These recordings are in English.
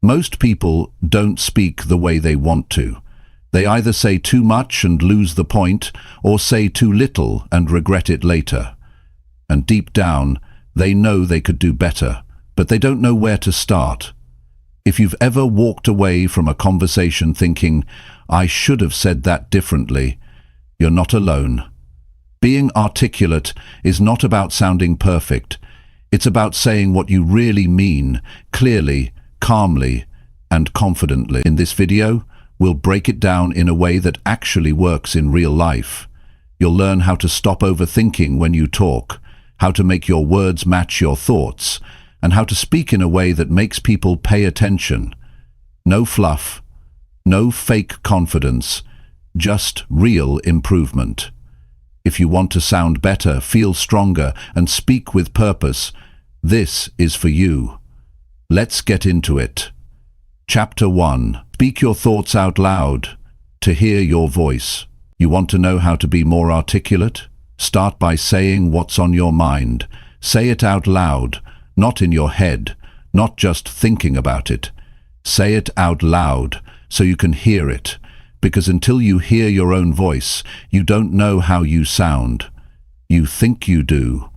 Most people don't speak the way they want to. They either say too much and lose the point, or say too little and regret it later. And deep down, they know they could do better, but they don't know where to start. If you've ever walked away from a conversation thinking, "I should have said that differently," you're not alone. Being articulate is not about sounding perfect. It's about saying what you really mean, clearly, calmly, and confidently. In this video, we'll break it down in a way that actually works in real life. You'll learn how to stop overthinking when you talk, how to make your words match your thoughts, and how to speak in a way that makes people pay attention. No fluff, no fake confidence, just real improvement. If you want to sound better, feel stronger, and speak with purpose, this is for you. Let's get into it. Chapter 1. Speak your thoughts out loud. To hear your voice. You want to know how to be more articulate? Start by saying what's on your mind. Say it out loud, not in your head, not just thinking about it. Say it out loud so you can hear it, because until you hear your own voice, you don't know how you sound. You think you do.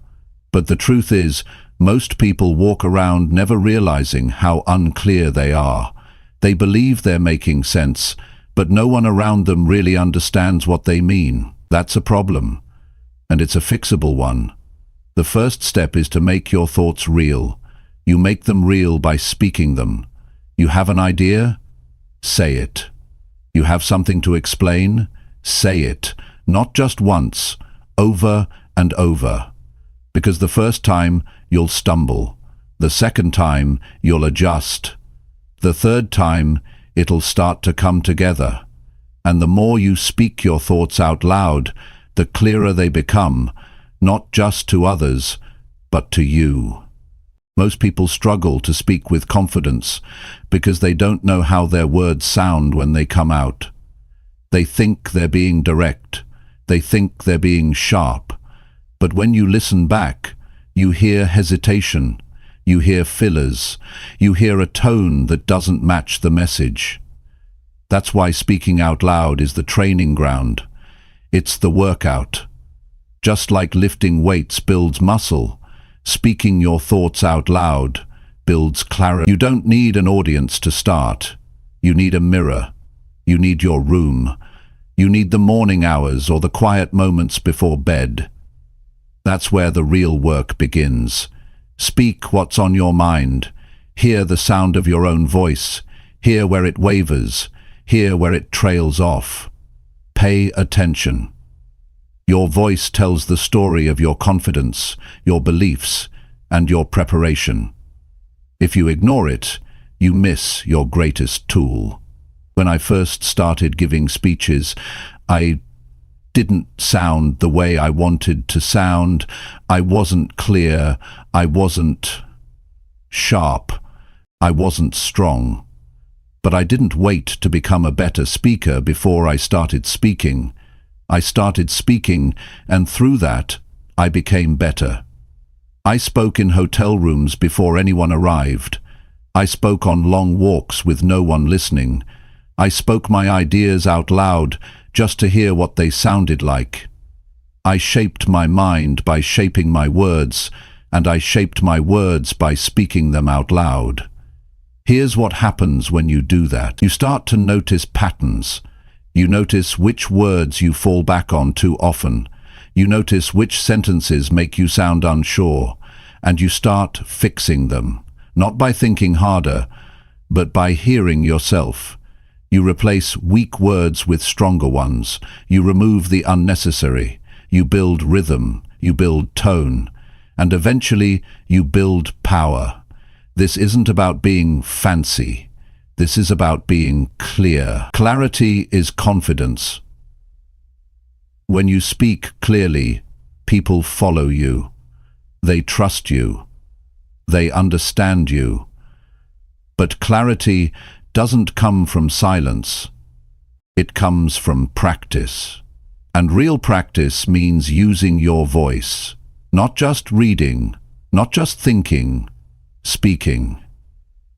But the truth is, most people walk around never realizing how unclear they are. They believe they're making sense, but no one around them really understands what they mean. That's a problem, and it's a fixable one. The first step is to make your thoughts real. You make them real by speaking them. You have an idea? Say it. You have something to explain? Say it. Not just once, over and over. Because the first time, you'll stumble. The second time, you'll adjust. The third time, it'll start to come together. And the more you speak your thoughts out loud, the clearer they become, not just to others, but to you. Most people struggle to speak with confidence because they don't know how their words sound when they come out. They think they're being direct. They think they're being sharp. But when you listen back, you hear hesitation. You hear fillers. You hear a tone that doesn't match the message. That's why speaking out loud is the training ground. It's the workout. Just like lifting weights builds muscle, speaking your thoughts out loud builds clarity. You don't need an audience to start. You need a mirror. You need your room. You need the morning hours or the quiet moments before bed. That's where the real work begins. Speak what's on your mind. Hear the sound of your own voice. Hear where it wavers. Hear where it trails off. Pay attention. Your voice tells the story of your confidence, your beliefs, and your preparation. If you ignore it, you miss your greatest tool. When I first started giving speeches, I didn't sound the way I wanted to sound. I wasn't clear. I wasn't sharp. I wasn't strong. But I didn't wait to become a better speaker before I started speaking. I started speaking, and through that, I became better. I spoke in hotel rooms before anyone arrived. I spoke on long walks with no one listening. I spoke my ideas out loud just to hear what they sounded like. I shaped my mind by shaping my words, and I shaped my words by speaking them out loud. Here's what happens when you do that. You start to notice patterns. You notice which words you fall back on too often. You notice which sentences make you sound unsure, and you start fixing them, not by thinking harder, but by hearing yourself. You replace weak words with stronger ones. You remove the unnecessary. You build rhythm. You build tone. And eventually, you build power. This isn't about being fancy. This is about being clear. Clarity is confidence. When you speak clearly, people follow you. They trust you. They understand you. But clarity doesn't come from silence. It comes from practice. And real practice means using your voice. Not just reading, not just thinking, speaking.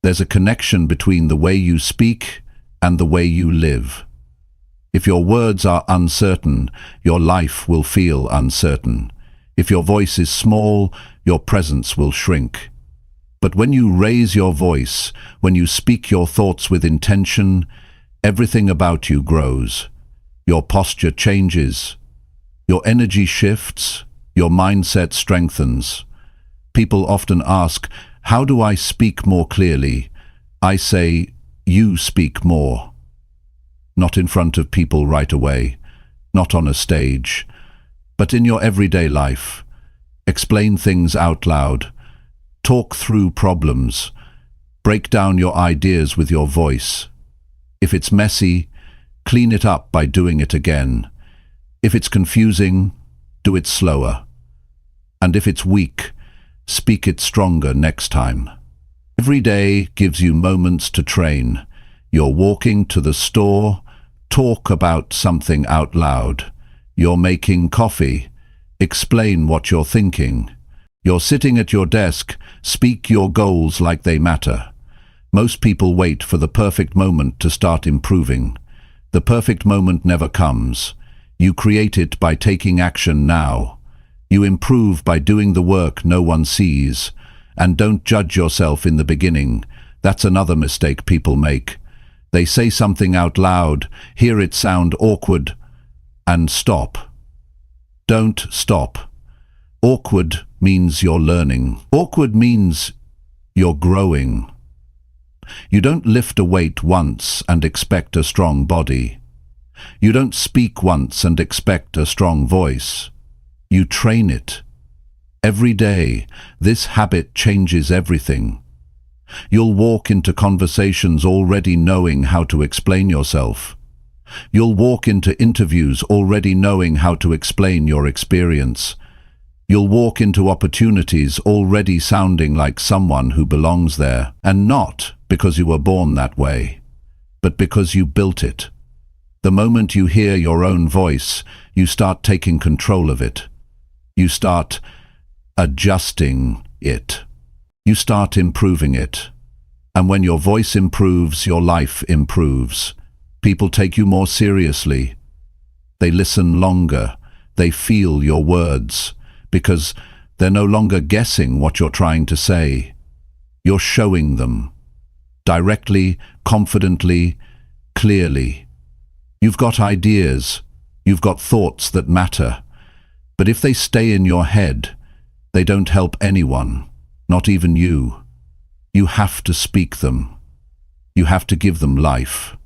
There's a connection between the way you speak and the way you live. If your words are uncertain, your life will feel uncertain. If your voice is small, your presence will shrink. But when you raise your voice, when you speak your thoughts with intention, everything about you grows. Your posture changes. Your energy shifts. Your mindset strengthens. People often ask, how do I speak more clearly? I say, you speak more. Not in front of people right away, not on a stage, but in your everyday life. Explain things out loud. Talk through problems. Break down your ideas with your voice. If it's messy, clean it up by doing it again. If it's confusing, do it slower. And if it's weak, speak it stronger next time. Every day gives you moments to train. You're walking to the store, talk about something out loud. You're making coffee, explain what you're thinking. You're sitting at your desk, speak your goals like they matter. Most people wait for the perfect moment to start improving. The perfect moment never comes. You create it by taking action now. You improve by doing the work no one sees. And don't judge yourself in the beginning. That's another mistake people make. They say something out loud, hear it sound awkward, and stop. Don't stop. Awkward means you're learning. Awkward means you're growing. You don't lift a weight once and expect a strong body. You don't speak once and expect a strong voice. You train it. Every day, this habit changes everything. You'll walk into conversations already knowing how to explain yourself. You'll walk into interviews already knowing how to explain your experience. You'll walk into opportunities already sounding like someone who belongs there, and not because you were born that way, but because you built it. The moment you hear your own voice, you start taking control of it. You start adjusting it. You start improving it. And when your voice improves, your life improves. People take you more seriously. They listen longer. They feel your words, because they're no longer guessing what you're trying to say. You're showing them. Directly, confidently, clearly. You've got ideas. You've got thoughts that matter. But if they stay in your head, they don't help anyone, not even you. You have to speak them. You have to give them life.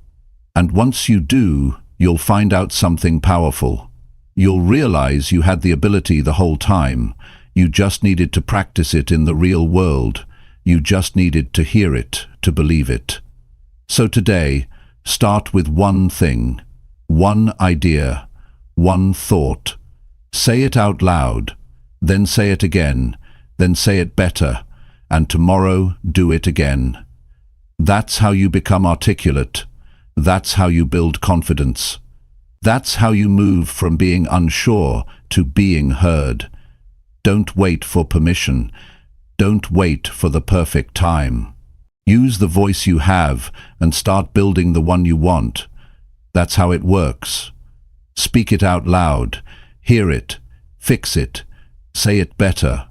And once you do, you'll find out something powerful. You'll realize you had the ability the whole time. You just needed to practice it in the real world. You just needed to hear it, to believe it. So today, start with one thing, one idea, one thought. Say it out loud, then say it again, then say it better, and tomorrow do it again. That's how you become articulate. That's how you build confidence. That's how you move from being unsure to being heard. Don't wait for permission. Don't wait for the perfect time. Use the voice you have and start building the one you want. That's how it works. Speak it out loud. Hear it. Fix it. Say it better.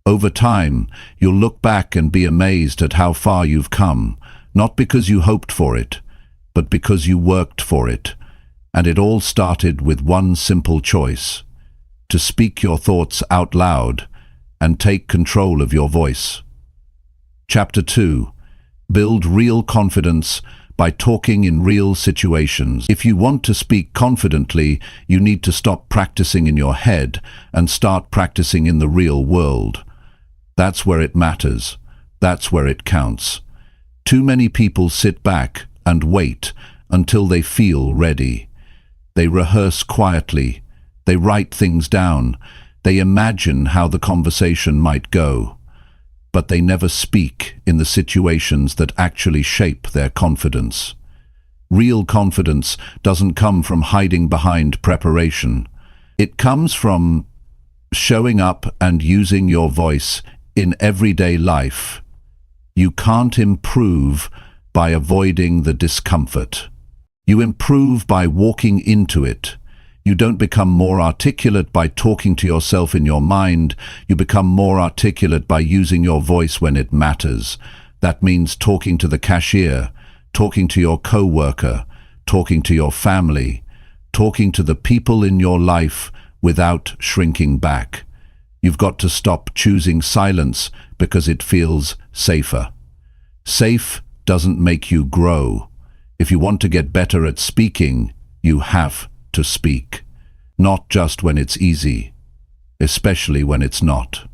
Over time, you'll look back and be amazed at how far you've come, not because you hoped for it, but because you worked for it. And it all started with one simple choice: to speak your thoughts out loud and take control of your voice. Chapter 2. Build real confidence by talking in real situations. If you want to speak confidently, you need to stop practicing in your head and start practicing in the real world. That's where it matters. That's where it counts. Too many people sit back and wait until they feel ready. They rehearse quietly. They write things down. They imagine how the conversation might go. But they never speak in the situations that actually shape their confidence. Real confidence doesn't come from hiding behind preparation. It comes from showing up and using your voice in everyday life. You can't improve by avoiding the discomfort. You improve by walking into it. You don't become more articulate by talking to yourself in your mind. You become more articulate by using your voice when it matters. That means talking to the cashier, talking to your co-worker, talking to your family, talking to the people in your life without shrinking back. You've got to stop choosing silence because it feels safer. Safe doesn't make you grow. If you want to get better at speaking, you have to speak. Not just when it's easy, especially when it's not.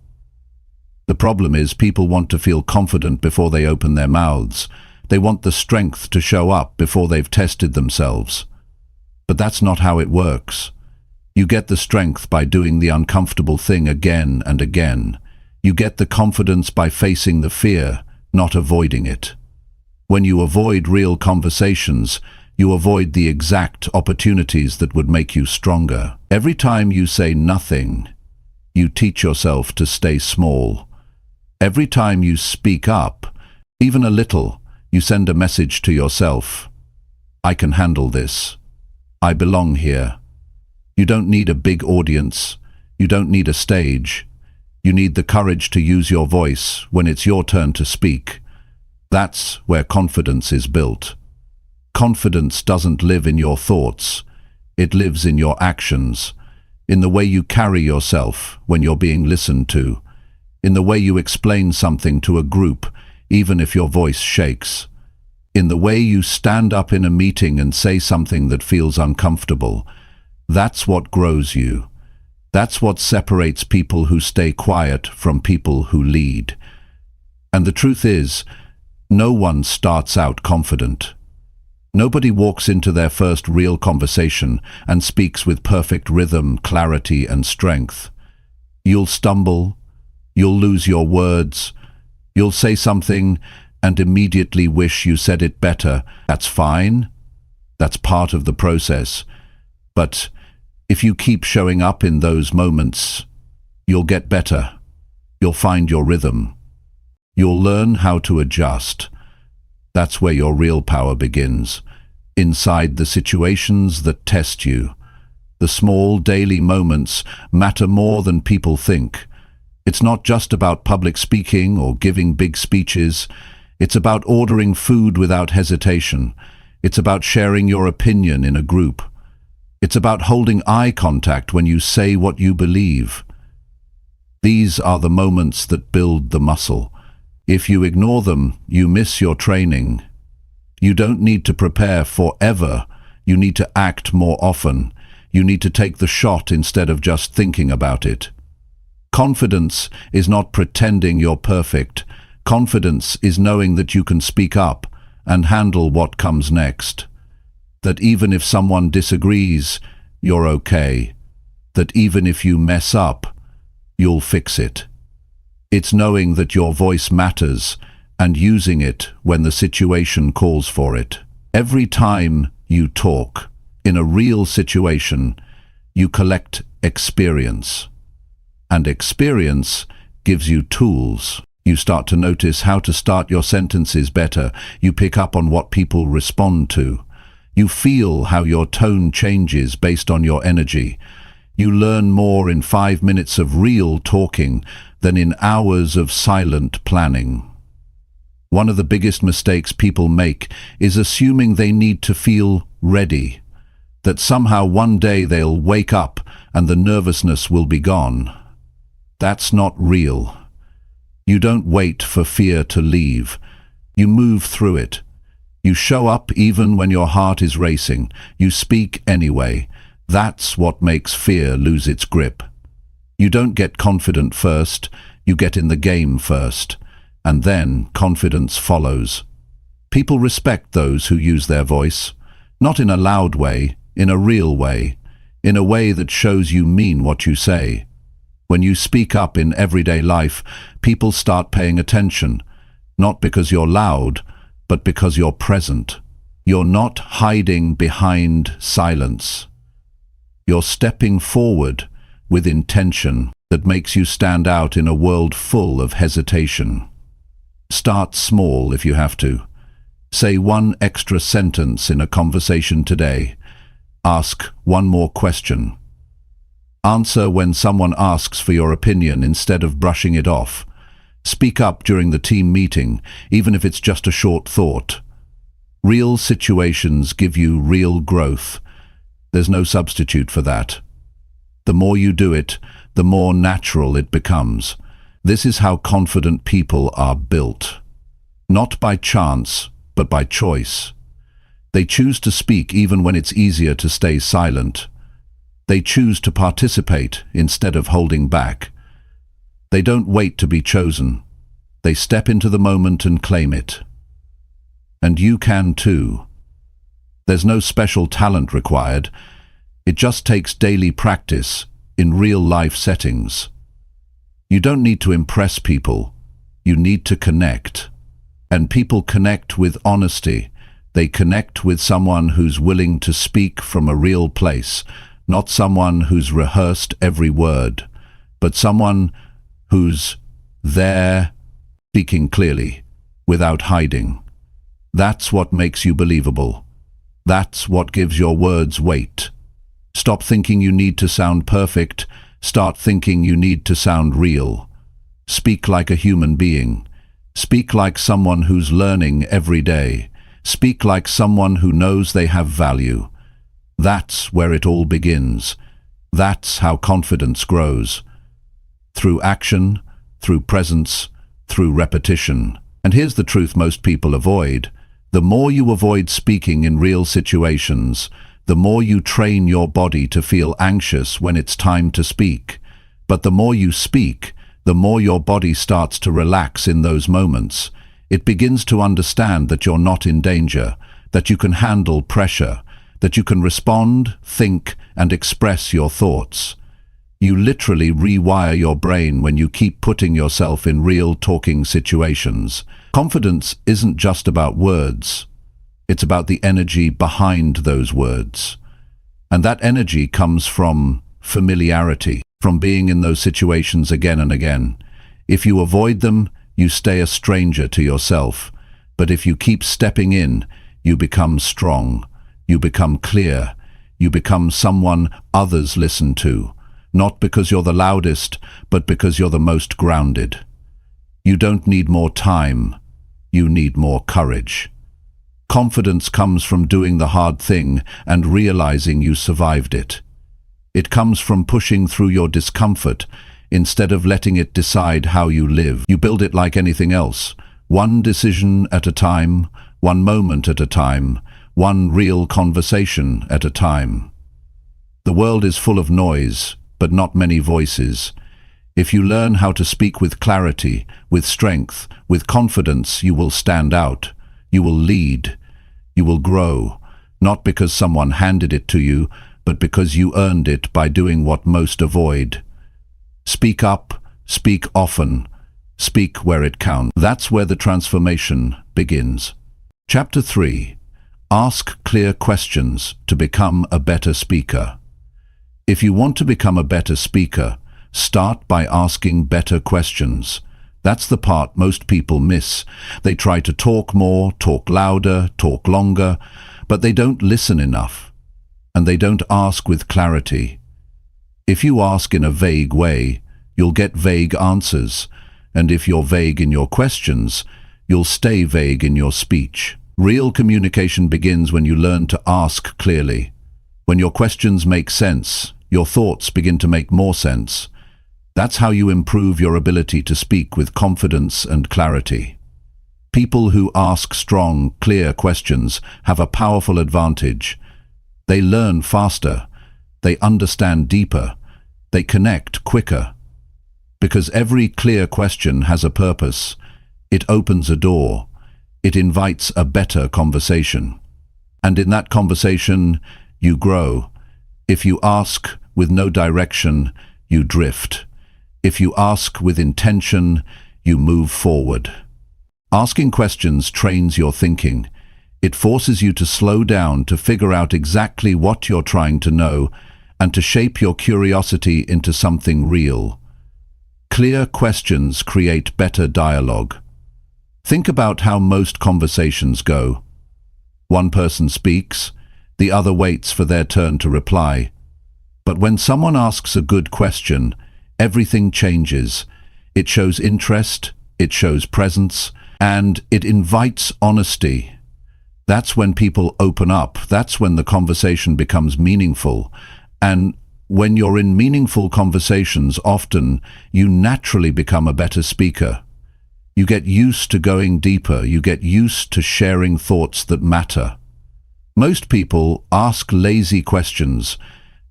The problem is people want to feel confident before they open their mouths. They want the strength to show up before they've tested themselves. But that's not how it works. You get the strength by doing the uncomfortable thing again and again. You get the confidence by facing the fear, not avoiding it. When you avoid real conversations, you avoid the exact opportunities that would make you stronger. Every time you say nothing, you teach yourself to stay small. Every time you speak up, even a little, you send a message to yourself. I can handle this. I belong here. You don't need a big audience. You don't need a stage. You need the courage to use your voice when it's your turn to speak. That's where confidence is built. Confidence doesn't live in your thoughts. It lives in your actions, in the way you carry yourself when you're being listened to, in the way you explain something to a group, even if your voice shakes, in the way you stand up in a meeting and say something that feels uncomfortable. That's what grows you. That's what separates people who stay quiet from people who lead. And the truth is, no one starts out confident. Nobody walks into their first real conversation and speaks with perfect rhythm, clarity, and strength. You'll stumble, you'll lose your words, you'll say something and immediately wish you said it better. That's fine. That's part of the process. But if you keep showing up in those moments, you'll get better. You'll find your rhythm. You'll learn how to adjust. That's where your real power begins. Inside the situations that test you. The small daily moments matter more than people think. It's not just about public speaking or giving big speeches. It's about ordering food without hesitation. It's about sharing your opinion in a group. It's about holding eye contact when you say what you believe. These are the moments that build the muscle. If you ignore them, you miss your training. You don't need to prepare forever. You need to act more often. You need to take the shot instead of just thinking about it. Confidence is not pretending you're perfect. Confidence is knowing that you can speak up and handle what comes next. That even if someone disagrees, you're okay. That even if you mess up, you'll fix it. It's knowing that your voice matters and using it when the situation calls for it. Every time you talk, in a real situation, you collect experience. And experience gives you tools. You start to notice how to start your sentences better. You pick up on what people respond to. You feel how your tone changes based on your energy. You learn more in 5 minutes of real talking than in hours of silent planning. One of the biggest mistakes people make is assuming they need to feel ready, that somehow one day they'll wake up and the nervousness will be gone. That's not real. You don't wait for fear to leave. You move through it. You show up even when your heart is racing. You speak anyway. That's what makes fear lose its grip. You don't get confident first, you get in the game first, and then confidence follows. People respect those who use their voice, not in a loud way, in a real way, in a way that shows you mean what you say. When you speak up in everyday life, people start paying attention, not because you're loud, but because you're present. You're not hiding behind silence. You're stepping forward with intention that makes you stand out in a world full of hesitation. Start small if you have to. Say one extra sentence in a conversation today. Ask one more question. Answer when someone asks for your opinion instead of brushing it off. Speak up during the team meeting, even if it's just a short thought. Real situations give you real growth. There's no substitute for that. The more you do it, the more natural it becomes. This is how confident people are built. Not by chance, but by choice. They choose to speak even when it's easier to stay silent. They choose to participate instead of holding back. They don't wait to be chosen. They step into the moment and claim it. And you can too. There's no special talent required. It just takes daily practice in real-life settings. You don't need to impress people. You need to connect. And people connect with honesty. They connect with someone who's willing to speak from a real place, not someone who's rehearsed every word, but someone who's there, speaking clearly, without hiding. That's what makes you believable. That's what gives your words weight. Stop thinking you need to sound perfect. Start thinking you need to sound real. Speak like a human being. Speak like someone who's learning every day. Speak like someone who knows they have value. That's where it all begins. That's how confidence grows. Through action, through presence, through repetition. And here's the truth most people avoid. The more you avoid speaking in real situations, the more you train your body to feel anxious when it's time to speak. But the more you speak, the more your body starts to relax in those moments. It begins to understand that you're not in danger, that you can handle pressure, that you can respond, think, and express your thoughts. You literally rewire your brain when you keep putting yourself in real talking situations. Confidence isn't just about words. It's about the energy behind those words. And that energy comes from familiarity, from being in those situations again and again. If you avoid them, you stay a stranger to yourself. But if you keep stepping in, you become strong. You become clear. You become someone others listen to. Not because you're the loudest, but because you're the most grounded. You don't need more time. You need more courage. Confidence comes from doing the hard thing and realizing you survived it. It comes from pushing through your discomfort instead of letting it decide how you live. You build it like anything else, one decision at a time, one moment at a time, one real conversation at a time. The world is full of noise, but not many voices. If you learn how to speak with clarity, with strength, with confidence, you will stand out. You will lead. You will grow, not because someone handed it to you, but because you earned it by doing what most avoid. Speak up, speak often, speak where it counts. That's where the transformation begins. Chapter 3. Ask clear questions to become a better speaker. If you want to become a better speaker, start by asking better questions. That's the part most people miss. They try to talk more, talk louder, talk longer, but they don't listen enough. And they don't ask with clarity. If you ask in a vague way, you'll get vague answers. And if you're vague in your questions, you'll stay vague in your speech. Real communication begins when you learn to ask clearly. When your questions make sense, your thoughts begin to make more sense. That's how you improve your ability to speak with confidence and clarity. People who ask strong, clear questions have a powerful advantage. They learn faster. They understand deeper. They connect quicker. Because every clear question has a purpose. It opens a door. It invites a better conversation. And in that conversation, you grow. If you ask with no direction, you drift. If you ask with intention, you move forward. Asking questions trains your thinking. It forces you to slow down to figure out exactly what you're trying to know and to shape your curiosity into something real. Clear questions create better dialogue. Think about how most conversations go. One person speaks, the other waits for their turn to reply. But when someone asks a good question, everything changes. It shows interest, it shows presence, and it invites honesty. That's when people open up. That's when the conversation becomes meaningful. And when you're in meaningful conversations, often you naturally become a better speaker. You get used to going deeper. You get used to sharing thoughts that matter. Most people ask lazy questions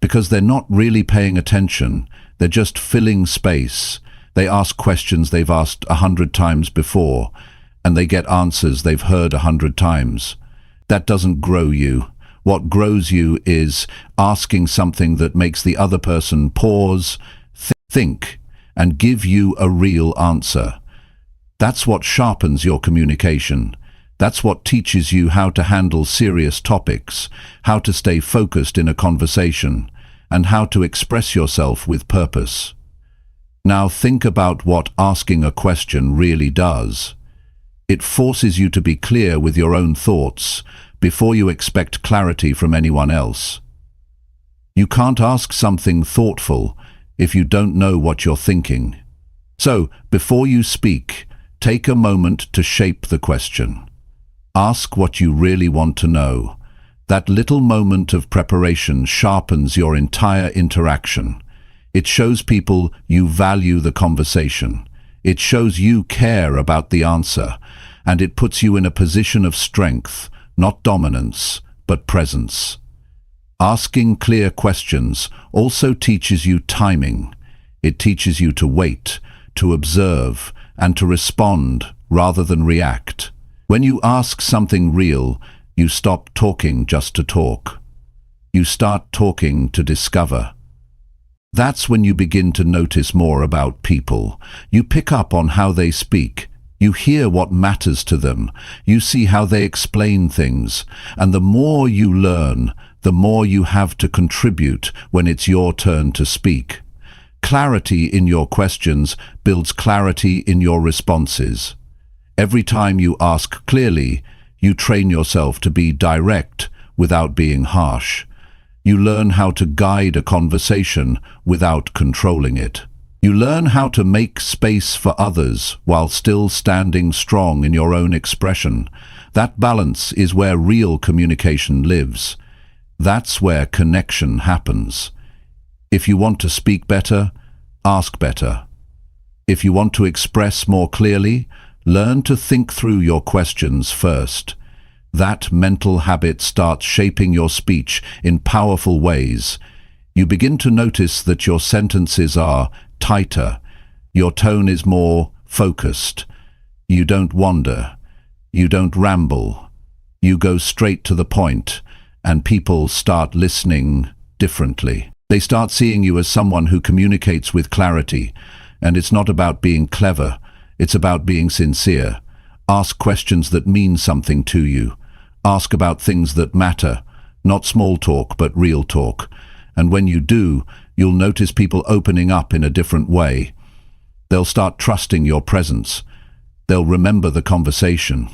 because they're not really paying attention. They're just filling space. They ask questions they've asked 100 times before, and they get answers they've heard 100 times. That doesn't grow you. What grows you is asking something that makes the other person pause, think, and give you a real answer. That's what sharpens your communication. That's what teaches you how to handle serious topics, how to stay focused in a conversation, and how to express yourself with purpose. Now think about what asking a question really does. It forces you to be clear with your own thoughts before you expect clarity from anyone else. You can't ask something thoughtful if you don't know what you're thinking. So, before you speak, take a moment to shape the question. Ask what you really want to know. That little moment of preparation sharpens your entire interaction. It shows people you value the conversation. It shows you care about the answer, and it puts you in a position of strength, not dominance, but presence. Asking clear questions also teaches you timing. It teaches you to wait, to observe, and to respond rather than react. When you ask something real, you stop talking just to talk. You start talking to discover. That's when you begin to notice more about people. You pick up on how they speak. You hear what matters to them. You see how they explain things. And the more you learn, the more you have to contribute when it's your turn to speak. Clarity in your questions builds clarity in your responses. Every time you ask clearly, you train yourself to be direct without being harsh. You learn how to guide a conversation without controlling it. You learn how to make space for others while still standing strong in your own expression. That balance is where real communication lives. That's where connection happens. If you want to speak better, ask better. If you want to express more clearly, learn to think through your questions first. That mental habit starts shaping your speech in powerful ways. You begin to notice that your sentences are tighter. Your tone is more focused. You don't wander. You don't ramble. You go straight to the point, and people start listening differently. They start seeing you as someone who communicates with clarity, and it's not about being clever. It's about being sincere. Ask questions that mean something to you. Ask about things that matter, not small talk, but real talk. And when you do, you'll notice people opening up in a different way. They'll start trusting your presence. They'll remember the conversation.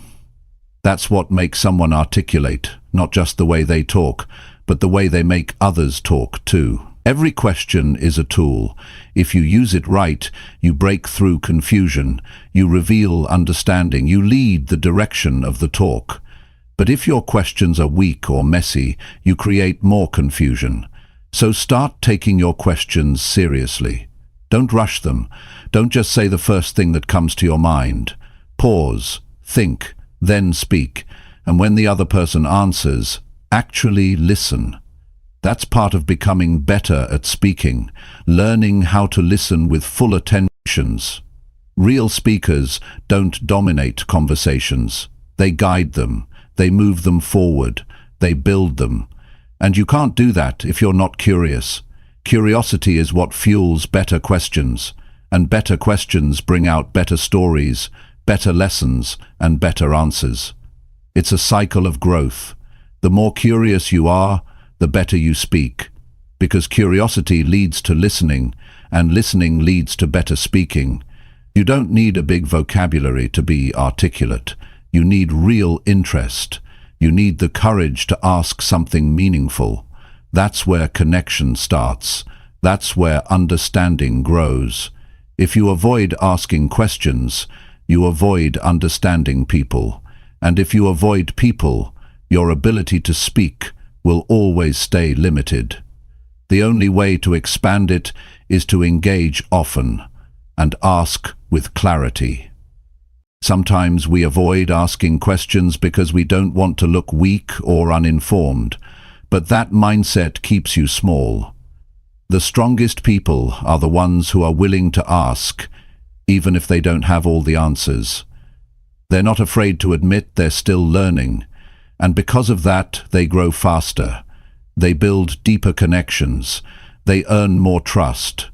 That's what makes someone articulate, not just the way they talk, but the way they make others talk too. Every question is a tool. If you use it right, you break through confusion, you reveal understanding, you lead the direction of the talk. But if your questions are weak or messy, you create more confusion. So start taking your questions seriously. Don't rush them. Don't just say the first thing that comes to your mind. Pause, think, then speak. And when the other person answers, actually listen. That's part of becoming better at speaking, learning how to listen with full attentions. Real speakers don't dominate conversations. They guide them. They move them forward. They build them. And you can't do that if you're not curious. Curiosity is what fuels better questions, and better questions bring out better stories, better lessons, and better answers. It's a cycle of growth. The more curious you are, the better you speak, because curiosity leads to listening, and listening leads to better speaking. You don't need a big vocabulary to be articulate. You need real interest. You need the courage to ask something meaningful. That's where connection starts. That's where understanding grows. If you avoid asking questions, you avoid understanding people. And if you avoid people, your ability to speak will always stay limited. The only way to expand it is to engage often and ask with clarity. Sometimes we avoid asking questions because we don't want to look weak or uninformed, but that mindset keeps you small. The strongest people are the ones who are willing to ask, even if they don't have all the answers. They're not afraid to admit they're still learning, and because of that, they grow faster. They build deeper connections. They earn more trust.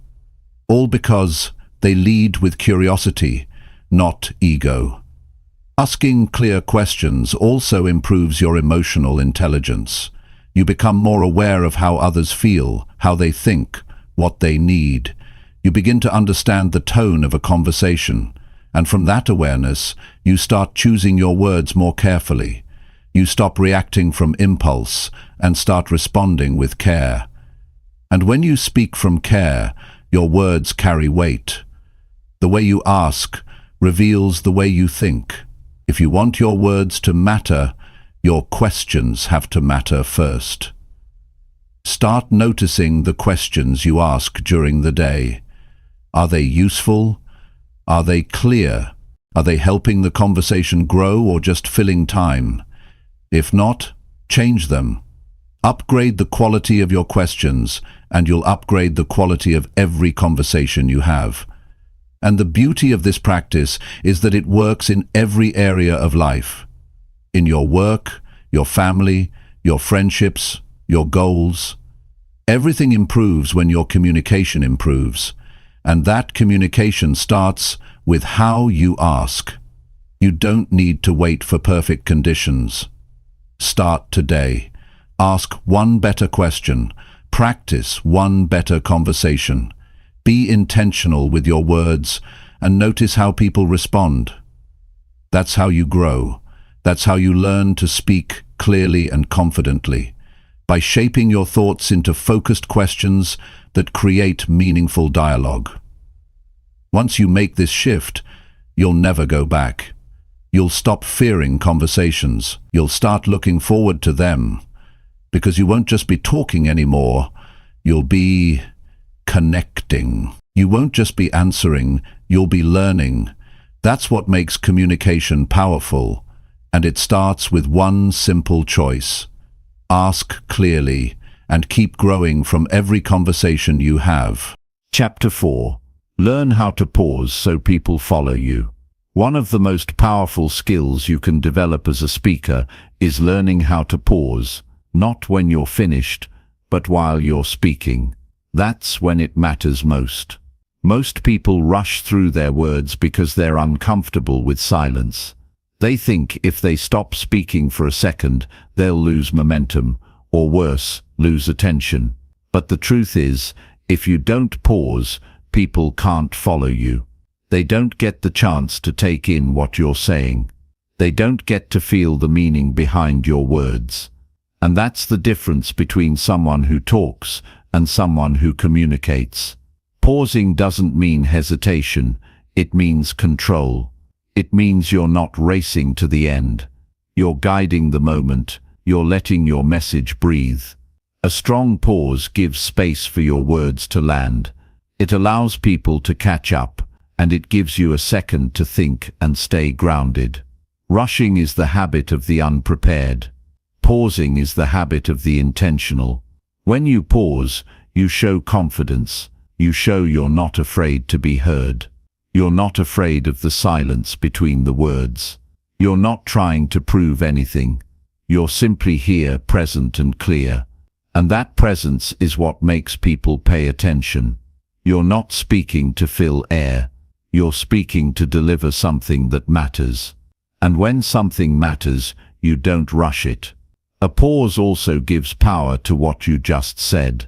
All because they lead with curiosity, not ego. Asking clear questions also improves your emotional intelligence. You become more aware of how others feel, how they think, what they need. You begin to understand the tone of a conversation, and from that awareness, you start choosing your words more carefully. You stop reacting from impulse and start responding with care. And when you speak from care, your words carry weight. The way you ask reveals the way you think. If you want your words to matter, your questions have to matter first. Start noticing the questions you ask during the day. Are they useful? Are they clear? Are they helping the conversation grow or just filling time? If not, change them. Upgrade the quality of your questions, and you'll upgrade the quality of every conversation you have. And the beauty of this practice is that it works in every area of life. In your work, your family, your friendships, your goals. Everything improves when your communication improves. And that communication starts with how you ask. You don't need to wait for perfect conditions. Start today. Ask one better question. Practice one better conversation. Be intentional with your words and notice how people respond. That's how you grow. That's how you learn to speak clearly and confidently, by shaping your thoughts into focused questions that create meaningful dialogue. Once you make this shift, you'll never go back. You'll stop fearing conversations. You'll start looking forward to them, because you won't just be talking anymore, you'll be connecting. You won't just be answering, you'll be learning. That's what makes communication powerful, and it starts with one simple choice. Ask clearly and keep growing from every conversation you have. Chapter 4. Learn how to pause so people follow you. One of the most powerful skills you can develop as a speaker is learning how to pause, not when you're finished, but while you're speaking. That's when it matters most. Most people rush through their words because they're uncomfortable with silence. They think if they stop speaking for a second, they'll lose momentum, or worse, lose attention. But the truth is, if you don't pause, people can't follow you. They don't get the chance to take in what you're saying. They don't get to feel the meaning behind your words. And that's the difference between someone who talks and someone who communicates. Pausing doesn't mean hesitation, it means control. It means you're not racing to the end. You're guiding the moment, you're letting your message breathe. A strong pause gives space for your words to land. It allows people to catch up, and it gives you a second to think and stay grounded. Rushing is the habit of the unprepared. Pausing is the habit of the intentional. When you pause, you show confidence. You show you're not afraid to be heard. You're not afraid of the silence between the words. You're not trying to prove anything. You're simply here, present and clear. And that presence is what makes people pay attention. You're not speaking to fill air. You're speaking to deliver something that matters. And when something matters, you don't rush it. A pause also gives power to what you just said.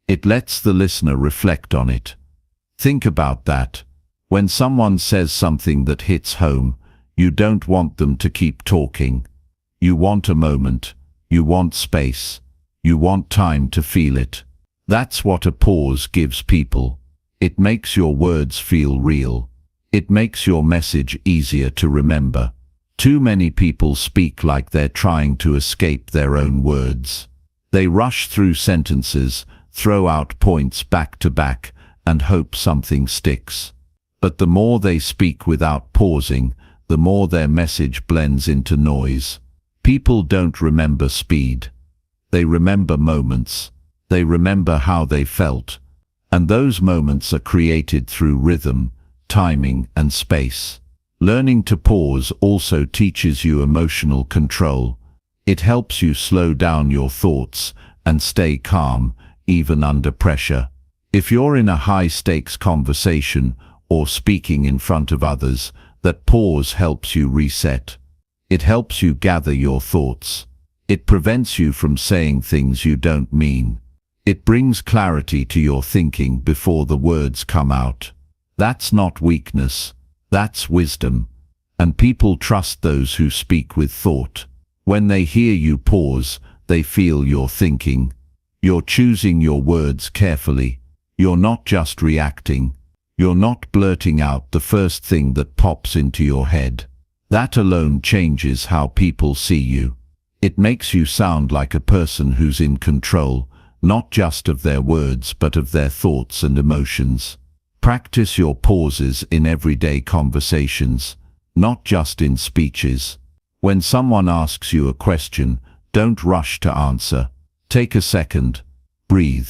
It lets the listener reflect on it. Think about that. When someone says something that hits home, you don't want them to keep talking. You want a moment. You want space. You want time to feel it. That's what a pause gives people. It makes your words feel real. It makes your message easier to remember. Too many people speak like they're trying to escape their own words. They rush through sentences, throw out points back to back, and hope something sticks. But the more they speak without pausing, the more their message blends into noise. People don't remember speed. They remember moments. They remember how they felt. And those moments are created through rhythm, timing, and space. Learning to pause also teaches you emotional control. It helps you slow down your thoughts and stay calm, even under pressure. If you're in a high-stakes conversation or speaking in front of others, that pause helps you reset. It helps you gather your thoughts. It prevents you from saying things you don't mean. It brings clarity to your thinking before the words come out. That's not weakness. That's wisdom. And people trust those who speak with thought. When they hear you pause, they feel you're thinking. You're choosing your words carefully. You're not just reacting. You're not blurting out the first thing that pops into your head. That alone changes how people see you. It makes you sound like a person who's in control, not just of their words but of their thoughts and emotions. Practice your pauses in everyday conversations, not just in speeches. When someone asks you a question, don't rush to answer. Take a second. Breathe.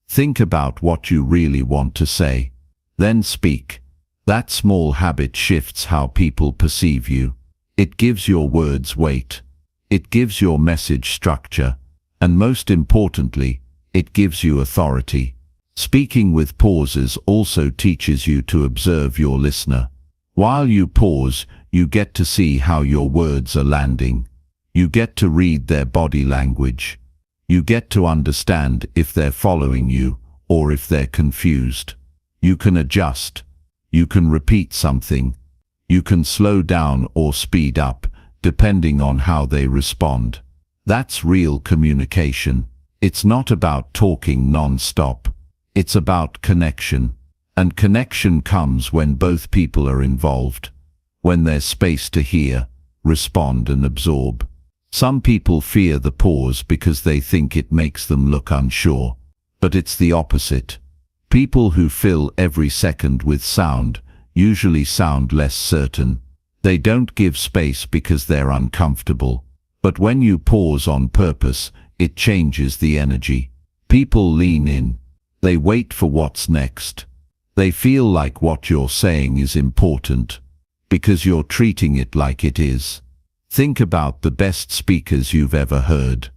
Think about what you really want to say. Then speak. That small habit shifts how people perceive you. It gives your words weight. It gives your message structure. And most importantly, it gives you authority. Speaking with pauses also teaches you to observe your listener. While you pause, you get to see how your words are landing. You get to read their body language. You get to understand if they're following you or if they're confused. You can adjust. You can repeat something. You can slow down or speed up, depending on how they respond. That's real communication. It's not about talking non-stop. It's about connection. And connection comes when both people are involved. When there's space to hear, respond and absorb. Some people fear the pause because they think it makes them look unsure. But it's the opposite. People who fill every second with sound usually sound less certain. They don't give space because they're uncomfortable. But when you pause on purpose, it changes the energy. People lean in. They wait for what's next. They feel like what you're saying is important, because you're treating it like it is. Think about the best speakers you've ever heard.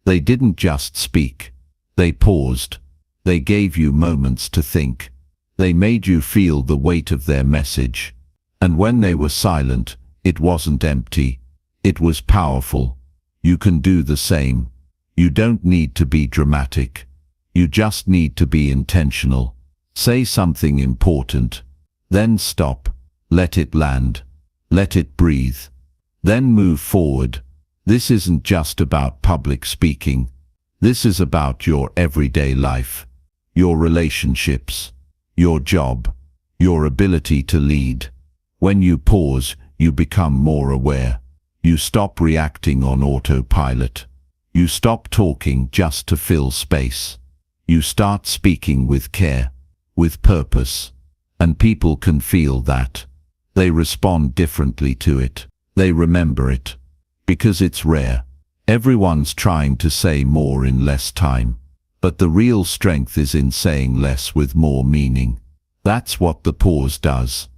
They didn't just speak. They paused. They gave you moments to think. They made you feel the weight of their message. And when they were silent, it wasn't empty. It was powerful. You can do the same. You don't need to be dramatic. You just need to be intentional. Say something important. Then stop. Let it land. Let it breathe. Then move forward. This isn't just about public speaking. This is about your everyday life, your relationships, your job, your ability to lead. When you pause, you become more aware. You stop reacting on autopilot. You stop talking just to fill space. You start speaking with care, with purpose. And people can feel that. They respond differently to it. They remember it. Because it's rare. Everyone's trying to say more in less time. But the real strength is in saying less with more meaning. That's what the pause does.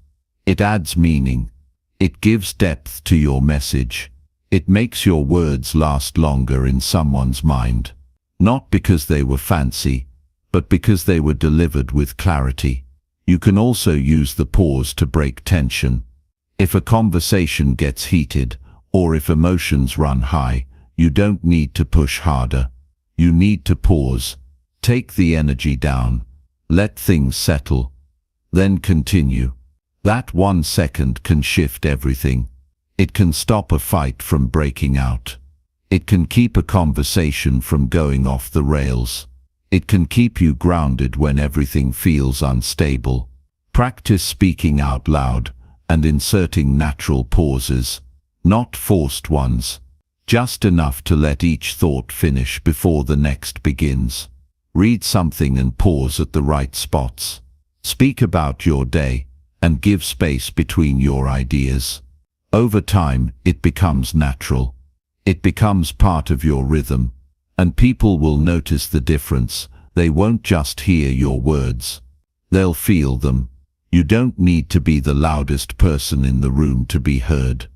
It adds meaning. It gives depth to your message. It makes your words last longer in someone's mind. Not because they were fancy, but because they were delivered with clarity. You can also use the pause to break tension. If a conversation gets heated, or if emotions run high, you don't need to push harder. You need to pause. Take the energy down. Let things settle. Then continue. That 1 second can shift everything. It can stop a fight from breaking out. It can keep a conversation from going off the rails. It can keep you grounded when everything feels unstable. Practice speaking out loud and inserting natural pauses, not forced ones, just enough to let each thought finish before the next begins. Read something and pause at the right spots. Speak about your day and give space between your ideas. Over time, it becomes natural. It becomes part of your rhythm, and people will notice the difference. They won't just hear your words. They'll feel them. You don't need to be the loudest person in the room to be heard.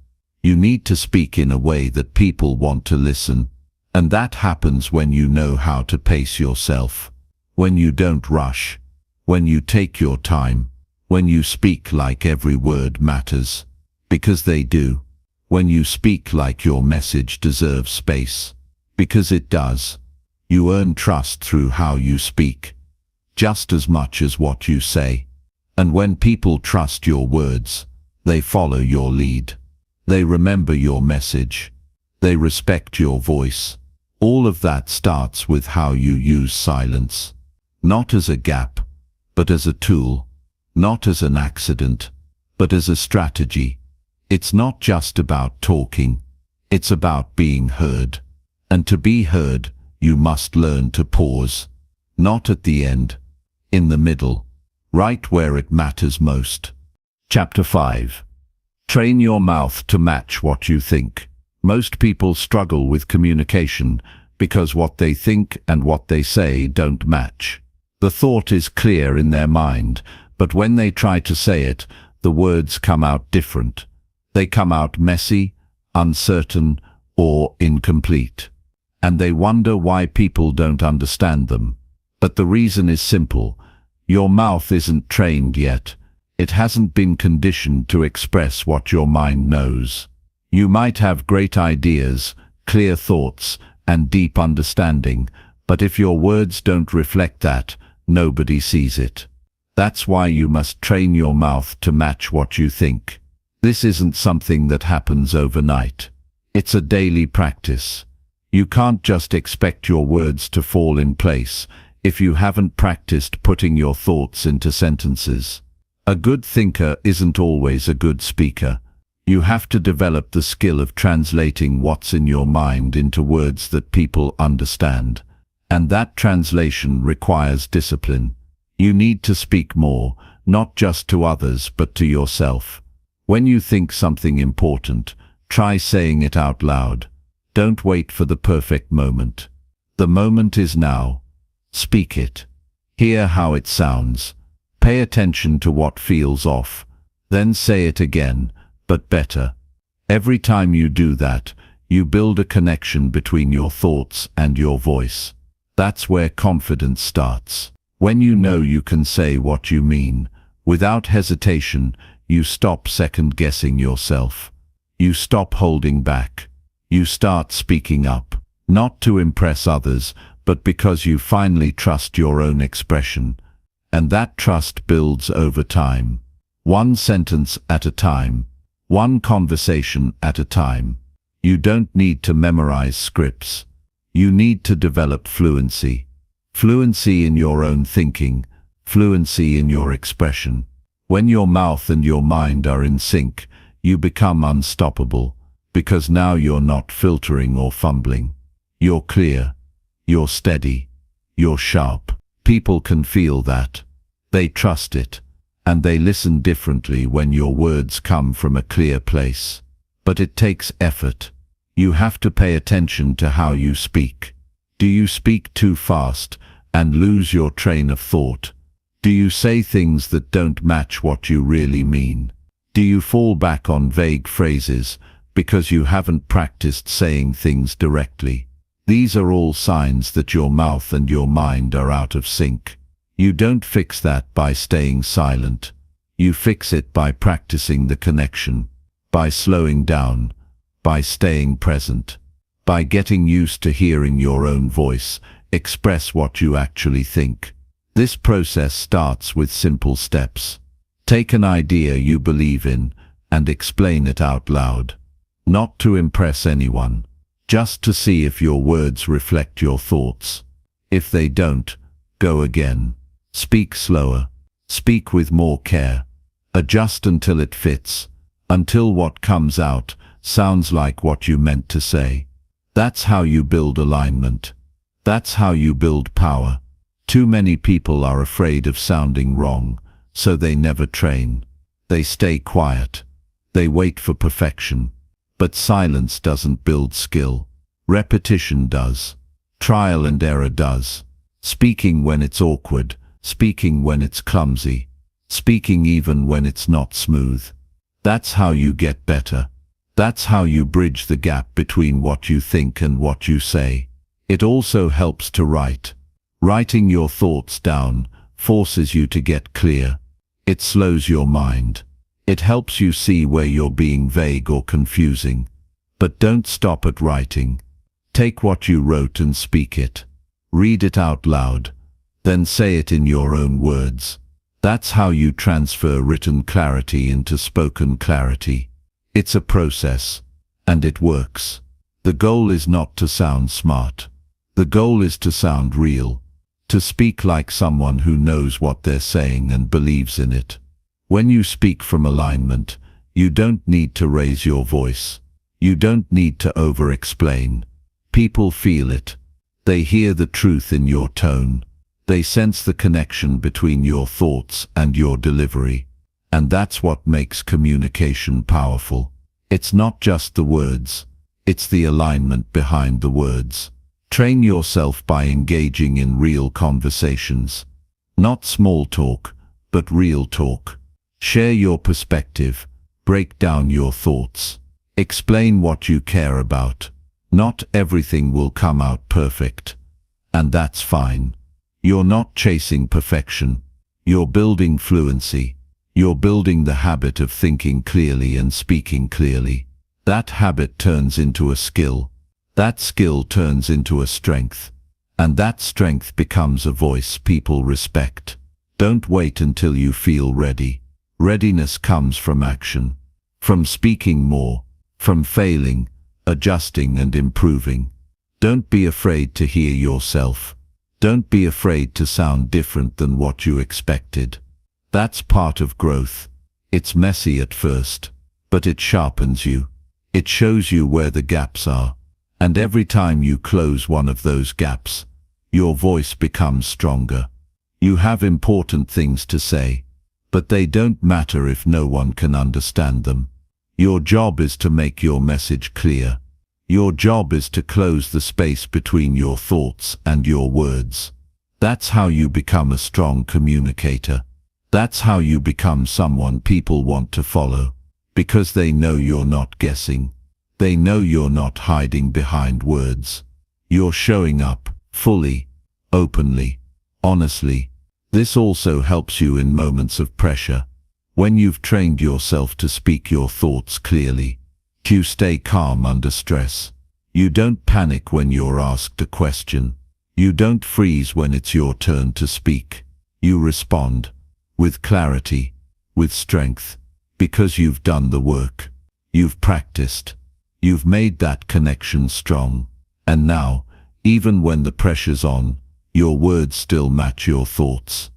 You need to speak in a way that people want to listen, and that happens when you know how to pace yourself, when you don't rush, when you take your time, when you speak like every word matters, because they do, when you speak like your message deserves space, because it does. You earn trust through how you speak, just as much as what you say. And when people trust your words, they follow your lead. They remember your message. They respect your voice. All of that starts with how you use silence. Not as a gap, but as a tool. Not as an accident, but as a strategy. It's not just about talking. It's about being heard. And to be heard, you must learn to pause. Not at the end. In the middle. Right where it matters most. Chapter 5. Train your mouth to match what you think. Most people struggle with communication because what they think and what they say don't match. The thought is clear in their mind, but when they try to say it, the words come out different. They come out messy, uncertain, or incomplete. And they wonder why people don't understand them. But the reason is simple. Your mouth isn't trained yet. It hasn't been conditioned to express what your mind knows. You might have great ideas, clear thoughts, and deep understanding, but if your words don't reflect that, nobody sees it. That's why you must train your mouth to match what you think. This isn't something that happens overnight. It's a daily practice. You can't just expect your words to fall in place if you haven't practiced putting your thoughts into sentences. A good thinker isn't always a good speaker. You have to develop the skill of translating what's in your mind into words that people understand. And that translation requires discipline. You need to speak more, not just to others but to yourself. When you think something important, try saying it out loud. Don't wait for the perfect moment. The moment is now. Speak it. Hear how it sounds. Pay attention to what feels off. Then say it again, but better. Every time you do that, you build a connection between your thoughts and your voice. That's where confidence starts. When you know you can say what you mean, without hesitation, you stop second-guessing yourself. You stop holding back. You start speaking up, not to impress others, but because you finally trust your own expression. And that trust builds over time. One sentence at a time. One conversation at a time. You don't need to memorize scripts. You need to develop fluency. Fluency in your own thinking. Fluency in your expression. When your mouth and your mind are in sync, you become unstoppable, because now you're not filtering or fumbling. You're clear. You're steady. You're sharp. People can feel that. They trust it. And they listen differently when your words come from a clear place. But it takes effort. You have to pay attention to how you speak. Do you speak too fast and lose your train of thought? Do you say things that don't match what you really mean? Do you fall back on vague phrases because you haven't practiced saying things directly? These are all signs that your mouth and your mind are out of sync. You don't fix that by staying silent. You fix it by practicing the connection, by slowing down, by staying present, by getting used to hearing your own voice express what you actually think. This process starts with simple steps. Take an idea you believe in and explain it out loud. Not to impress anyone, just to see if your words reflect your thoughts. If they don't, go again. Speak slower. Speak with more care. Adjust until it fits, until what comes out sounds like what you meant to say. That's how you build alignment. That's how you build power. Too many people are afraid of sounding wrong, so they never train. They stay quiet. They wait for perfection. But silence doesn't build skill. Repetition does. Trial and error does. Speaking when it's awkward, speaking when it's clumsy, speaking even when it's not smooth. That's how you get better. That's how you bridge the gap between what you think and what you say. It also helps to write. Writing your thoughts down forces you to get clear. It slows your mind. It helps you see where you're being vague or confusing. But don't stop at writing. Take what you wrote and speak it. Read it out loud. Then say it in your own words. That's how you transfer written clarity into spoken clarity. It's a process, and it works. The goal is not to sound smart. The goal is to sound real, to speak like someone who knows what they're saying and believes in it. When you speak from alignment, you don't need to raise your voice. You don't need to over-explain. People feel it. They hear the truth in your tone. They sense the connection between your thoughts and your delivery. And that's what makes communication powerful. It's not just the words. It's the alignment behind the words. Train yourself by engaging in real conversations. Not small talk, but real talk. Share your perspective. Break down your thoughts. Explain what you care about. Not everything will come out perfect. And that's fine. You're not chasing perfection. You're building fluency. You're building the habit of thinking clearly and speaking clearly. That habit turns into a skill. That skill turns into a strength. And that strength becomes a voice people respect. Don't wait until you feel ready. Readiness comes from action. From speaking more. From failing, adjusting and improving. Don't be afraid to hear yourself. Don't be afraid to sound different than what you expected. That's part of growth. It's messy at first, but it sharpens you. It shows you where the gaps are. And every time you close one of those gaps, your voice becomes stronger. You have important things to say, but they don't matter if no one can understand them. Your job is to make your message clear. Your job is to close the space between your thoughts and your words. That's how you become a strong communicator. That's how you become someone people want to follow, because they know you're not guessing. They know you're not hiding behind words. You're showing up, fully, openly, honestly. This also helps you in moments of pressure. When you've trained yourself to speak your thoughts clearly, you stay calm under stress. You don't panic when you're asked a question. You don't freeze when it's your turn to speak. You respond, with clarity, with strength, because you've done the work. You've practiced. You've made that connection strong. And now, even when the pressure's on, your words still match your thoughts.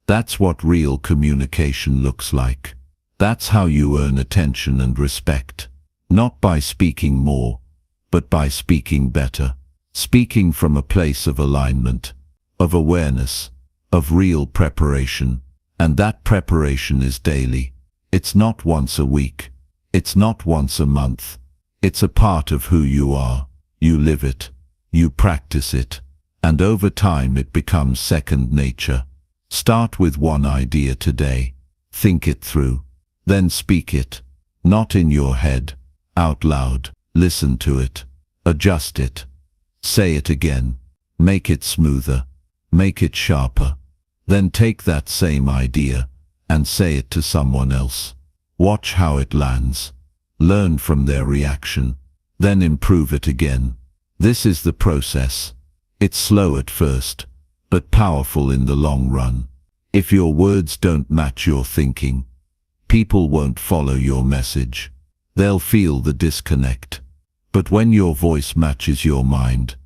That's what real communication looks like. That's how you earn attention and respect. Not by speaking more, but by speaking better. Speaking from a place of alignment, of awareness, of real preparation. And that preparation is daily. It's not once a week. It's not once a month. It's a part of who you are. You live it. You practice it. And over time it becomes second nature. Start with one idea today. Think it through. Then speak it. Not in your head. Out loud. Listen to it. Adjust it. Say it again. Make it smoother. Make it sharper. Then take that same idea and say it to someone else. Watch how it lands. Learn from their reaction. Then improve it again. This is the process. It's slow at first, but powerful in the long run. If your words don't match your thinking, People won't follow your message. They'll feel the disconnect. But when your voice matches your mind,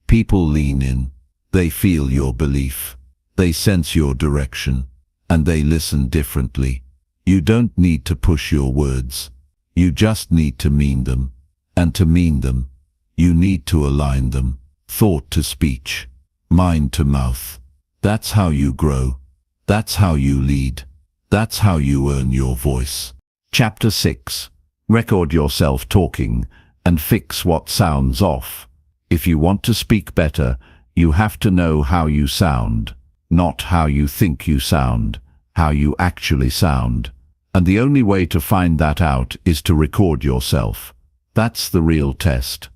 people lean in. They feel your belief. They sense your direction. And they listen differently. You don't need to push your words. You just need to mean them. And to mean them, you need to align them. Thought to speech. Mind to mouth. That's how you grow. That's how you lead. That's how you earn your voice. Chapter 6. Record yourself talking and fix what sounds off. If you want to speak better, you have to know how you sound, not how you think you sound, how you actually sound. And the only way to find that out is to record yourself. That's the real test.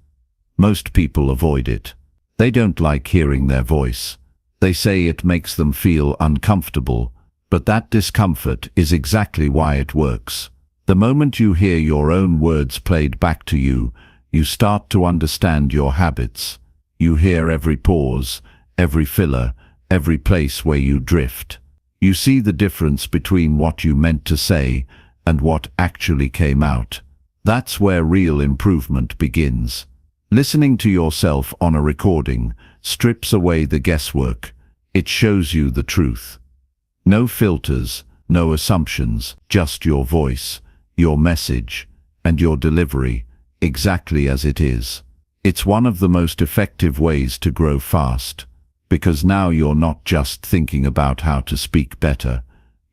Most people avoid it. They don't like hearing their voice. They say it makes them feel uncomfortable, but that discomfort is exactly why it works. The moment you hear your own words played back to you, you start to understand your habits. You hear every pause, every filler, every place where you drift. You see the difference between what you meant to say and what actually came out. That's where real improvement begins. Listening to yourself on a recording strips away the guesswork. It shows you the truth. No filters, no assumptions, just your voice, your message, and your delivery, exactly as it is. It's one of the most effective ways to grow fast, because now you're not just thinking about how to speak better.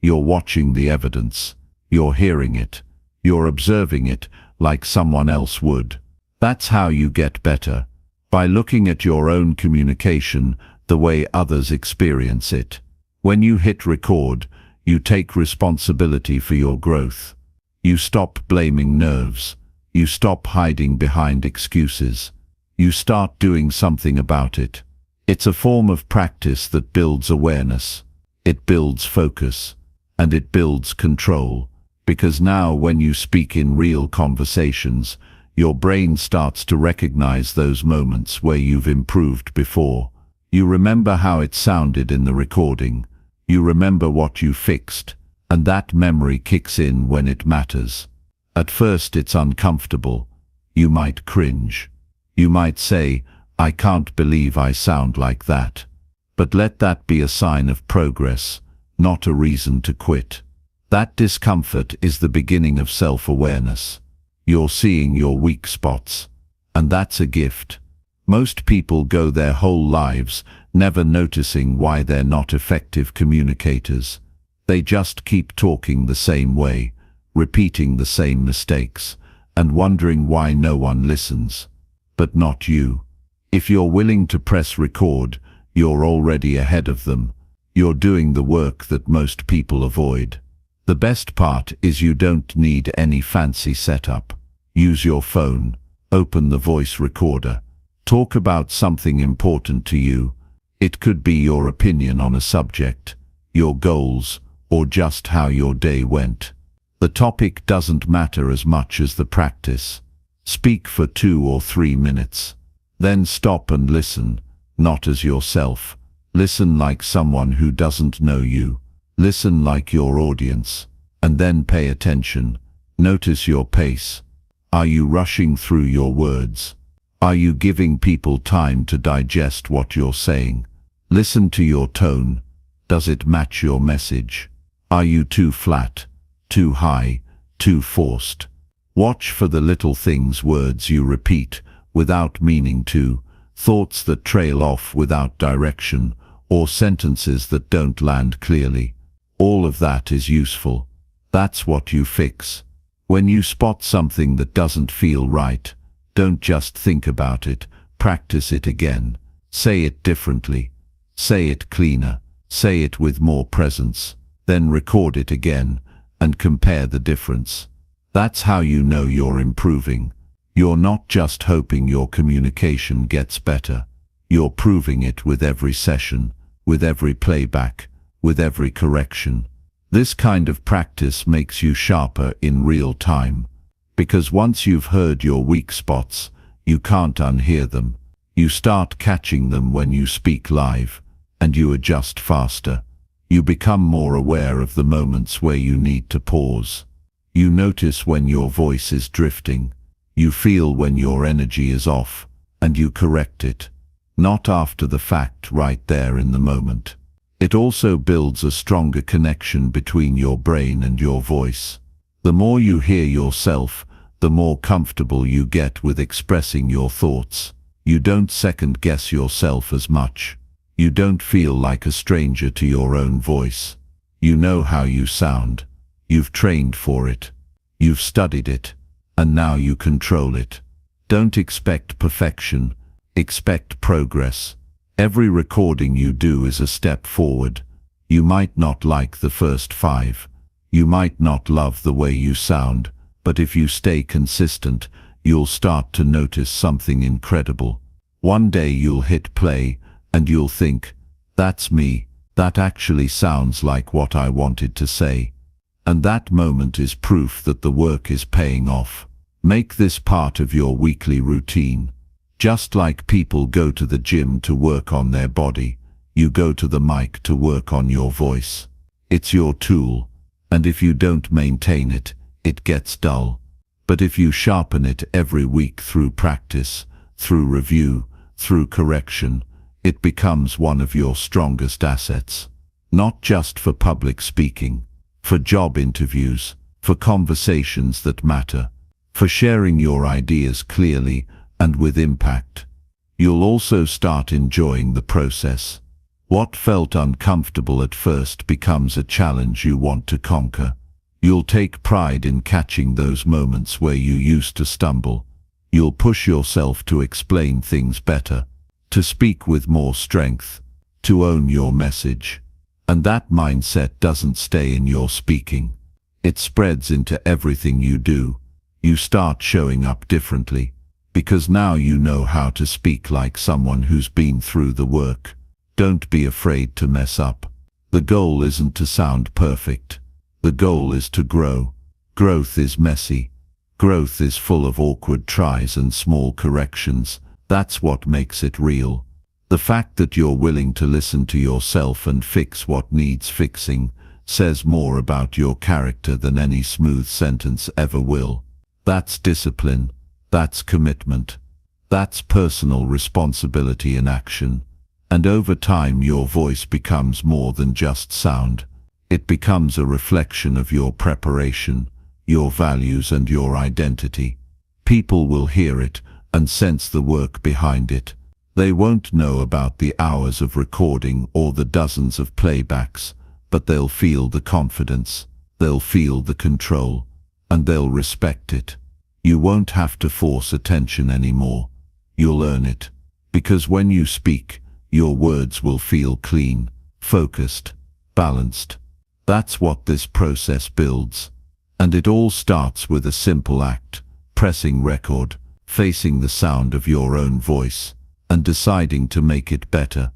You're watching the evidence. You're hearing it. You're observing it like someone else would. That's how you get better, by looking at your own communication the way others experience it. When you hit record, you take responsibility for your growth. You stop blaming nerves. You stop hiding behind excuses. You start doing something about it. It's a form of practice that builds awareness. It builds focus. And it builds control. Because now when you speak in real conversations, your brain starts to recognize those moments where you've improved before. You remember how it sounded in the recording. You remember what you fixed. And that memory kicks in when it matters. At first it's uncomfortable. You might cringe. You might say, "I can't believe I sound like that." But let that be a sign of progress, not a reason to quit. That discomfort is the beginning of self-awareness. You're seeing your weak spots, and that's a gift. Most people go their whole lives never noticing why they're not effective communicators. They just keep talking the same way, repeating the same mistakes, and wondering why no one listens. But not you. If you're willing to press record, you're already ahead of them. You're doing the work that most people avoid. The best part is you don't need any fancy setup. Use your phone. Open the voice recorder. Talk about something important to you. It could be your opinion on a subject, your goals, or just how your day went. The topic doesn't matter as much as the practice. Speak for 2 or 3 minutes. Then stop and listen, not as yourself. Listen like someone who doesn't know you. Listen like your audience. And then pay attention. Notice your pace. Are you rushing through your words? Are you giving people time to digest what you're saying? Listen to your tone. Does it match your message? Are you too flat, too high, too forced? Watch for the little things, words you repeat without meaning to, thoughts that trail off without direction, or sentences that don't land clearly. All of that is useful. That's what you fix. When you spot something that doesn't feel right, don't just think about it, practice it again. Say it differently. Say it cleaner. Say it with more presence. Then record it again and compare the difference. That's how you know you're improving. You're not just hoping your communication gets better. You're proving it with every session, with every playback, with every correction. This kind of practice makes you sharper in real time. Because once you've heard your weak spots, you can't unhear them. You start catching them when you speak live, and you adjust faster. You become more aware of the moments where you need to pause. You notice when your voice is drifting. You feel when your energy is off, and you correct it. Not after the fact, right there in the moment. It also builds a stronger connection between your brain and your voice. The more you hear yourself, the more comfortable you get with expressing your thoughts. You don't second-guess yourself as much. You don't feel like a stranger to your own voice. You know how you sound. You've trained for it. You've studied it. And now you control it. Don't expect perfection. Expect progress. Every recording you do is a step forward. You might not like the first 5. You might not love the way you sound, but if you stay consistent, you'll start to notice something incredible. One day you'll hit play, and you'll think, that's me, that actually sounds like what I wanted to say. And that moment is proof that the work is paying off. Make this part of your weekly routine. Just like people go to the gym to work on their body, you go to the mic to work on your voice. It's your tool, and if you don't maintain it, it gets dull. But if you sharpen it every week through practice, through review, through correction, it becomes one of your strongest assets. Not just for public speaking, for job interviews, for conversations that matter, for sharing your ideas clearly and with impact. You'll also start enjoying the process. What felt uncomfortable at first becomes a challenge you want to conquer. You'll take pride in catching those moments where you used to stumble. You'll push yourself to explain things better, to speak with more strength, to own your message. And that mindset doesn't stay in your speaking. It spreads into everything you do. You start showing up differently, because now you know how to speak like someone who's been through the work. Don't be afraid to mess up. The goal isn't to sound perfect. The goal is to grow. Growth is messy. Growth is full of awkward tries and small corrections. That's what makes it real. The fact that you're willing to listen to yourself and fix what needs fixing says more about your character than any smooth sentence ever will. That's discipline. That's commitment. That's personal responsibility in action. And over time your voice becomes more than just sound. It becomes a reflection of your preparation, your values and your identity. People will hear it and sense the work behind it. They won't know about the hours of recording or the dozens of playbacks, but they'll feel the confidence, they'll feel the control, and they'll respect it. You won't have to force attention anymore. You'll earn it. Because when you speak, your words will feel clean, focused, balanced. That's what this process builds. And it all starts with a simple act: pressing record, facing the sound of your own voice, and deciding to make it better,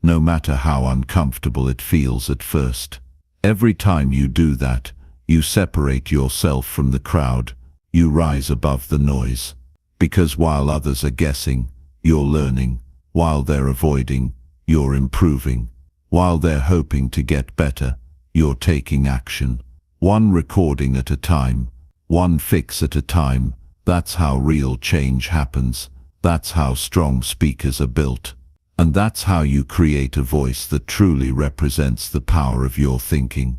no matter how uncomfortable it feels at first. Every time you do that, you separate yourself from the crowd. You rise above the noise. Because while others are guessing, you're learning. While they're avoiding, you're improving. While they're hoping to get better, you're taking action. One recording at a time, one fix at a time. That's how real change happens. That's how strong speakers are built. And that's how you create a voice that truly represents the power of your thinking.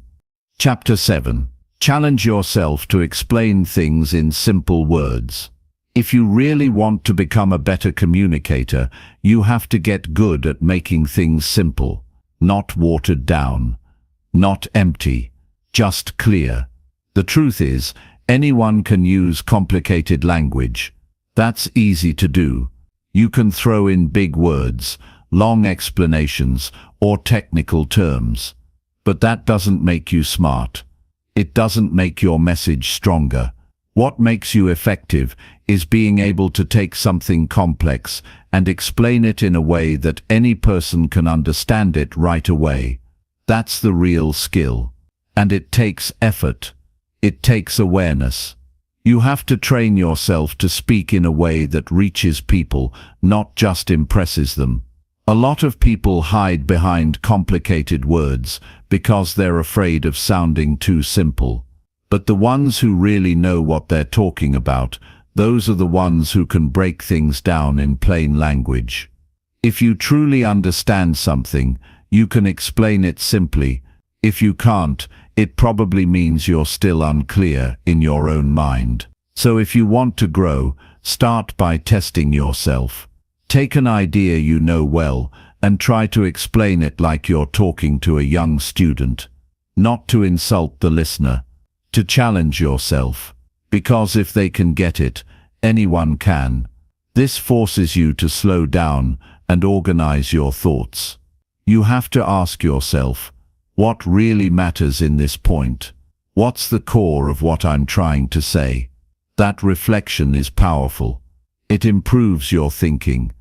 Chapter 7. Challenge yourself to explain things in simple words. If you really want to become a better communicator, you have to get good at making things simple, not watered down, not empty, just clear. The truth is, anyone can use complicated language. That's easy to do. You can throw in big words, long explanations, or technical terms. But that doesn't make you smart. It doesn't make your message stronger. What makes you effective is being able to take something complex and explain it in a way that any person can understand it right away. That's the real skill. And it takes effort. It takes awareness. You have to train yourself to speak in a way that reaches people, not just impresses them. A lot of people hide behind complicated words because they're afraid of sounding too simple. But the ones who really know what they're talking about, those are the ones who can break things down in plain language. If you truly understand something, you can explain it simply. If you can't, it probably means you're still unclear in your own mind. So if you want to grow, start by testing yourself. Take an idea you know well and try to explain it like you're talking to a young student. Not to insult the listener, to challenge yourself. Because if they can get it, anyone can. This forces you to slow down and organize your thoughts. You have to ask yourself, what really matters in this point? What's the core of what I'm trying to say? That reflection is powerful. It improves your thinking.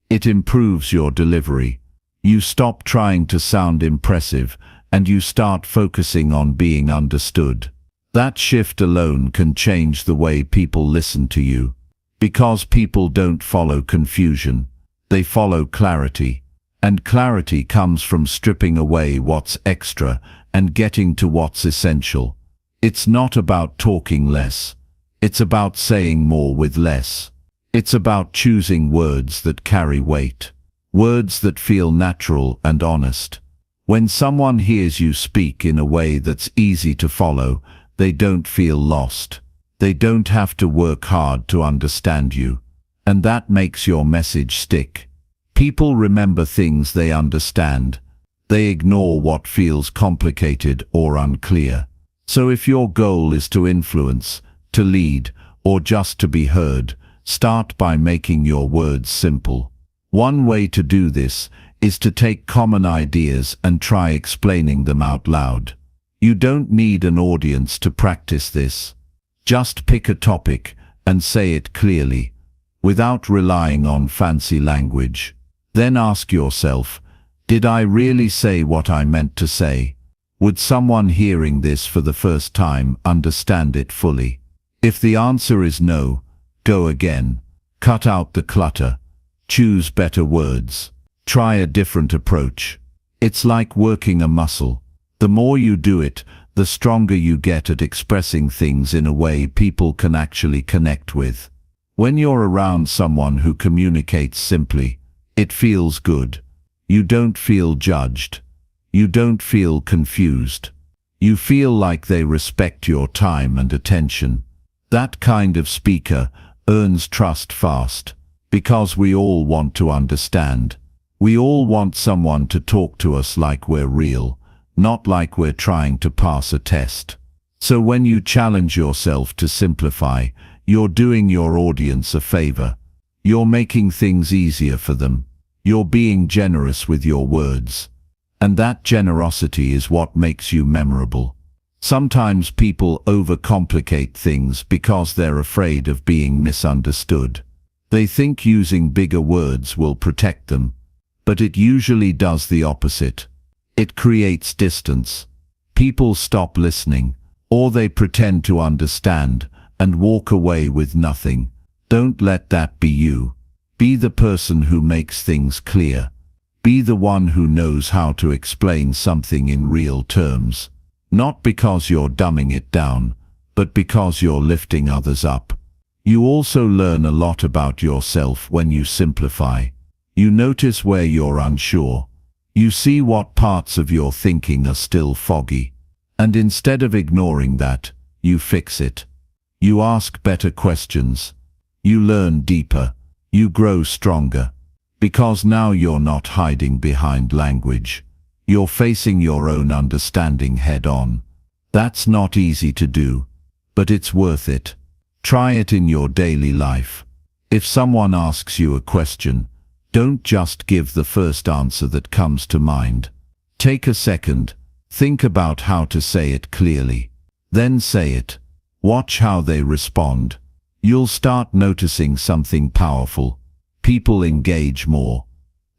It improves your delivery. You stop trying to sound impressive and you start focusing on being understood. That shift alone can change the way people listen to you. Because people don't follow confusion, they follow clarity. And clarity comes from stripping away what's extra and getting to what's essential. It's not about talking less. It's about saying more with less. It's about choosing words that carry weight. Words that feel natural and honest. When someone hears you speak in a way that's easy to follow, they don't feel lost. They don't have to work hard to understand you. And that makes your message stick. People remember things they understand. They ignore what feels complicated or unclear. So if your goal is to influence, to lead, or just to be heard, start by making your words simple. One way to do this is to take common ideas and try explaining them out loud. You don't need an audience to practice this. Just pick a topic and say it clearly, without relying on fancy language. Then ask yourself, did I really say what I meant to say? Would someone hearing this for the first time understand it fully? If the answer is no, go again. Cut out the clutter. Choose better words. Try a different approach. It's like working a muscle. The more you do it, the stronger you get at expressing things in a way people can actually connect with. When you're around someone who communicates simply, it feels good. You don't feel judged. You don't feel confused. You feel like they respect your time and attention. That kind of speaker earns trust fast, because we all want to understand. We all want someone to talk to us like we're real, not like we're trying to pass a test. So when you challenge yourself to simplify, you're doing your audience a favor. You're making things easier for them. You're being generous with your words. And that generosity is what makes you memorable. Sometimes people overcomplicate things because they're afraid of being misunderstood. They think using bigger words will protect them, but it usually does the opposite. It creates distance. People stop listening, or they pretend to understand and walk away with nothing. Don't let that be you. Be the person who makes things clear. Be the one who knows how to explain something in real terms. Not because you're dumbing it down, but because you're lifting others up. You also learn a lot about yourself when you simplify. You notice where you're unsure. You see what parts of your thinking are still foggy. And instead of ignoring that, you fix it. You ask better questions. You learn deeper. You grow stronger. Because now you're not hiding behind language. You're facing your own understanding head on. That's not easy to do, but it's worth it. Try it in your daily life. If someone asks you a question, don't just give the first answer that comes to mind. Take a second, think about how to say it clearly. Then say it. Watch how they respond. You'll start noticing something powerful. People engage more.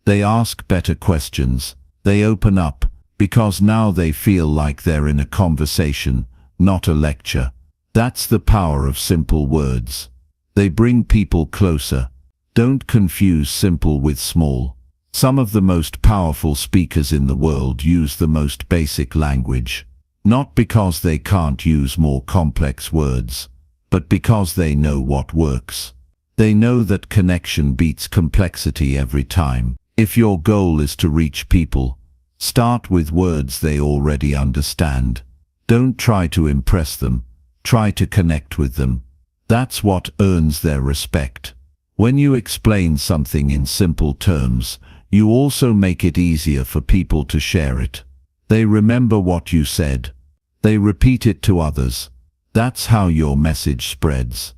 They ask better questions. They open up, because now they feel like they're in a conversation, not a lecture. That's the power of simple words. They bring people closer. Don't confuse simple with small. Some of the most powerful speakers in the world use the most basic language. Not because they can't use more complex words, but because they know what works. They know that connection beats complexity every time. If your goal is to reach people, start with words they already understand. Don't try to impress them, try to connect with them. That's what earns their respect. When you explain something in simple terms, you also make it easier for people to share it. They remember what you said. They repeat it to others. That's how your message spreads.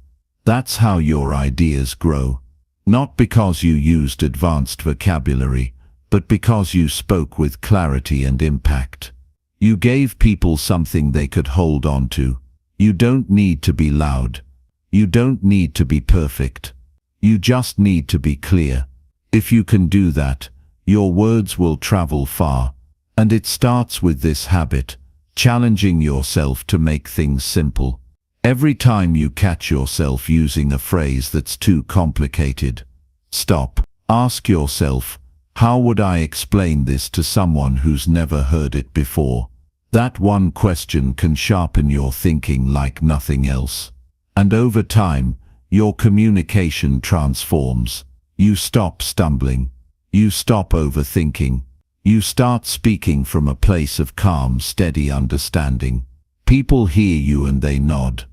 That's how your ideas grow. Not because you used advanced vocabulary, but because you spoke with clarity and impact. You gave people something they could hold on to. You don't need to be loud. You don't need to be perfect. You just need to be clear. If you can do that, your words will travel far. And it starts with this habit, challenging yourself to make things simple. Every time you catch yourself using a phrase that's too complicated, stop. Ask yourself, how would I explain this to someone who's never heard it before? That one question can sharpen your thinking like nothing else. And over time, your communication transforms. You stop stumbling. You stop overthinking. You start speaking from a place of calm, steady understanding. People hear you and they nod.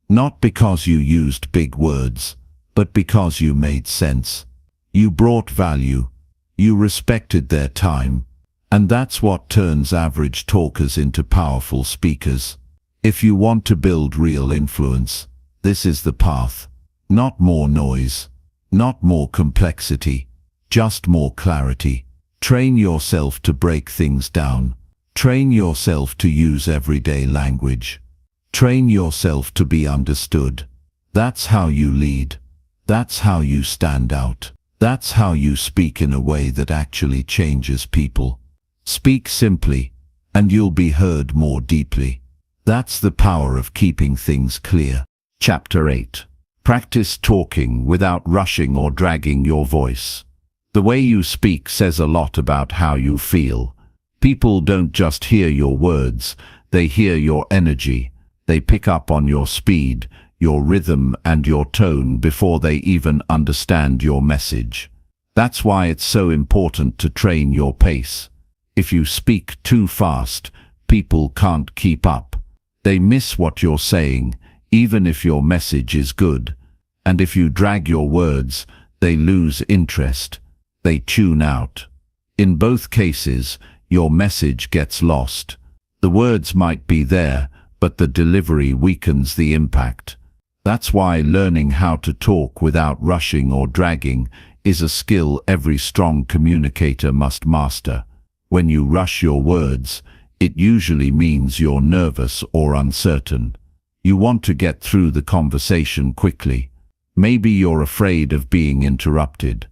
Not because you used big words, but because you made sense. You brought value. You respected their time. And that's what turns average talkers into powerful speakers. If you want to build real influence, this is the path. Not more noise, not more complexity, just more clarity. Train yourself to break things down. Train yourself to use everyday language. Train yourself to be understood. That's how you lead. That's how you stand out. That's how you speak in a way that actually changes people. Speak simply, and you'll be heard more deeply. That's the power of keeping things clear. Chapter 8. Practice talking without rushing or dragging your voice. The way you speak says a lot about how you feel. People don't just hear your words, they hear your energy. They pick up on your speed, your rhythm, and your tone before they even understand your message. That's why it's so important to train your pace. If you speak too fast, people can't keep up. They miss what you're saying, even if your message is good. And if you drag your words, they lose interest. They tune out. In both cases, your message gets lost. The words might be there, but the delivery weakens the impact. That's why learning how to talk without rushing or dragging is a skill every strong communicator must master. When you rush your words, it usually means you're nervous or uncertain. You want to get through the conversation quickly. Maybe you're afraid of being interrupted.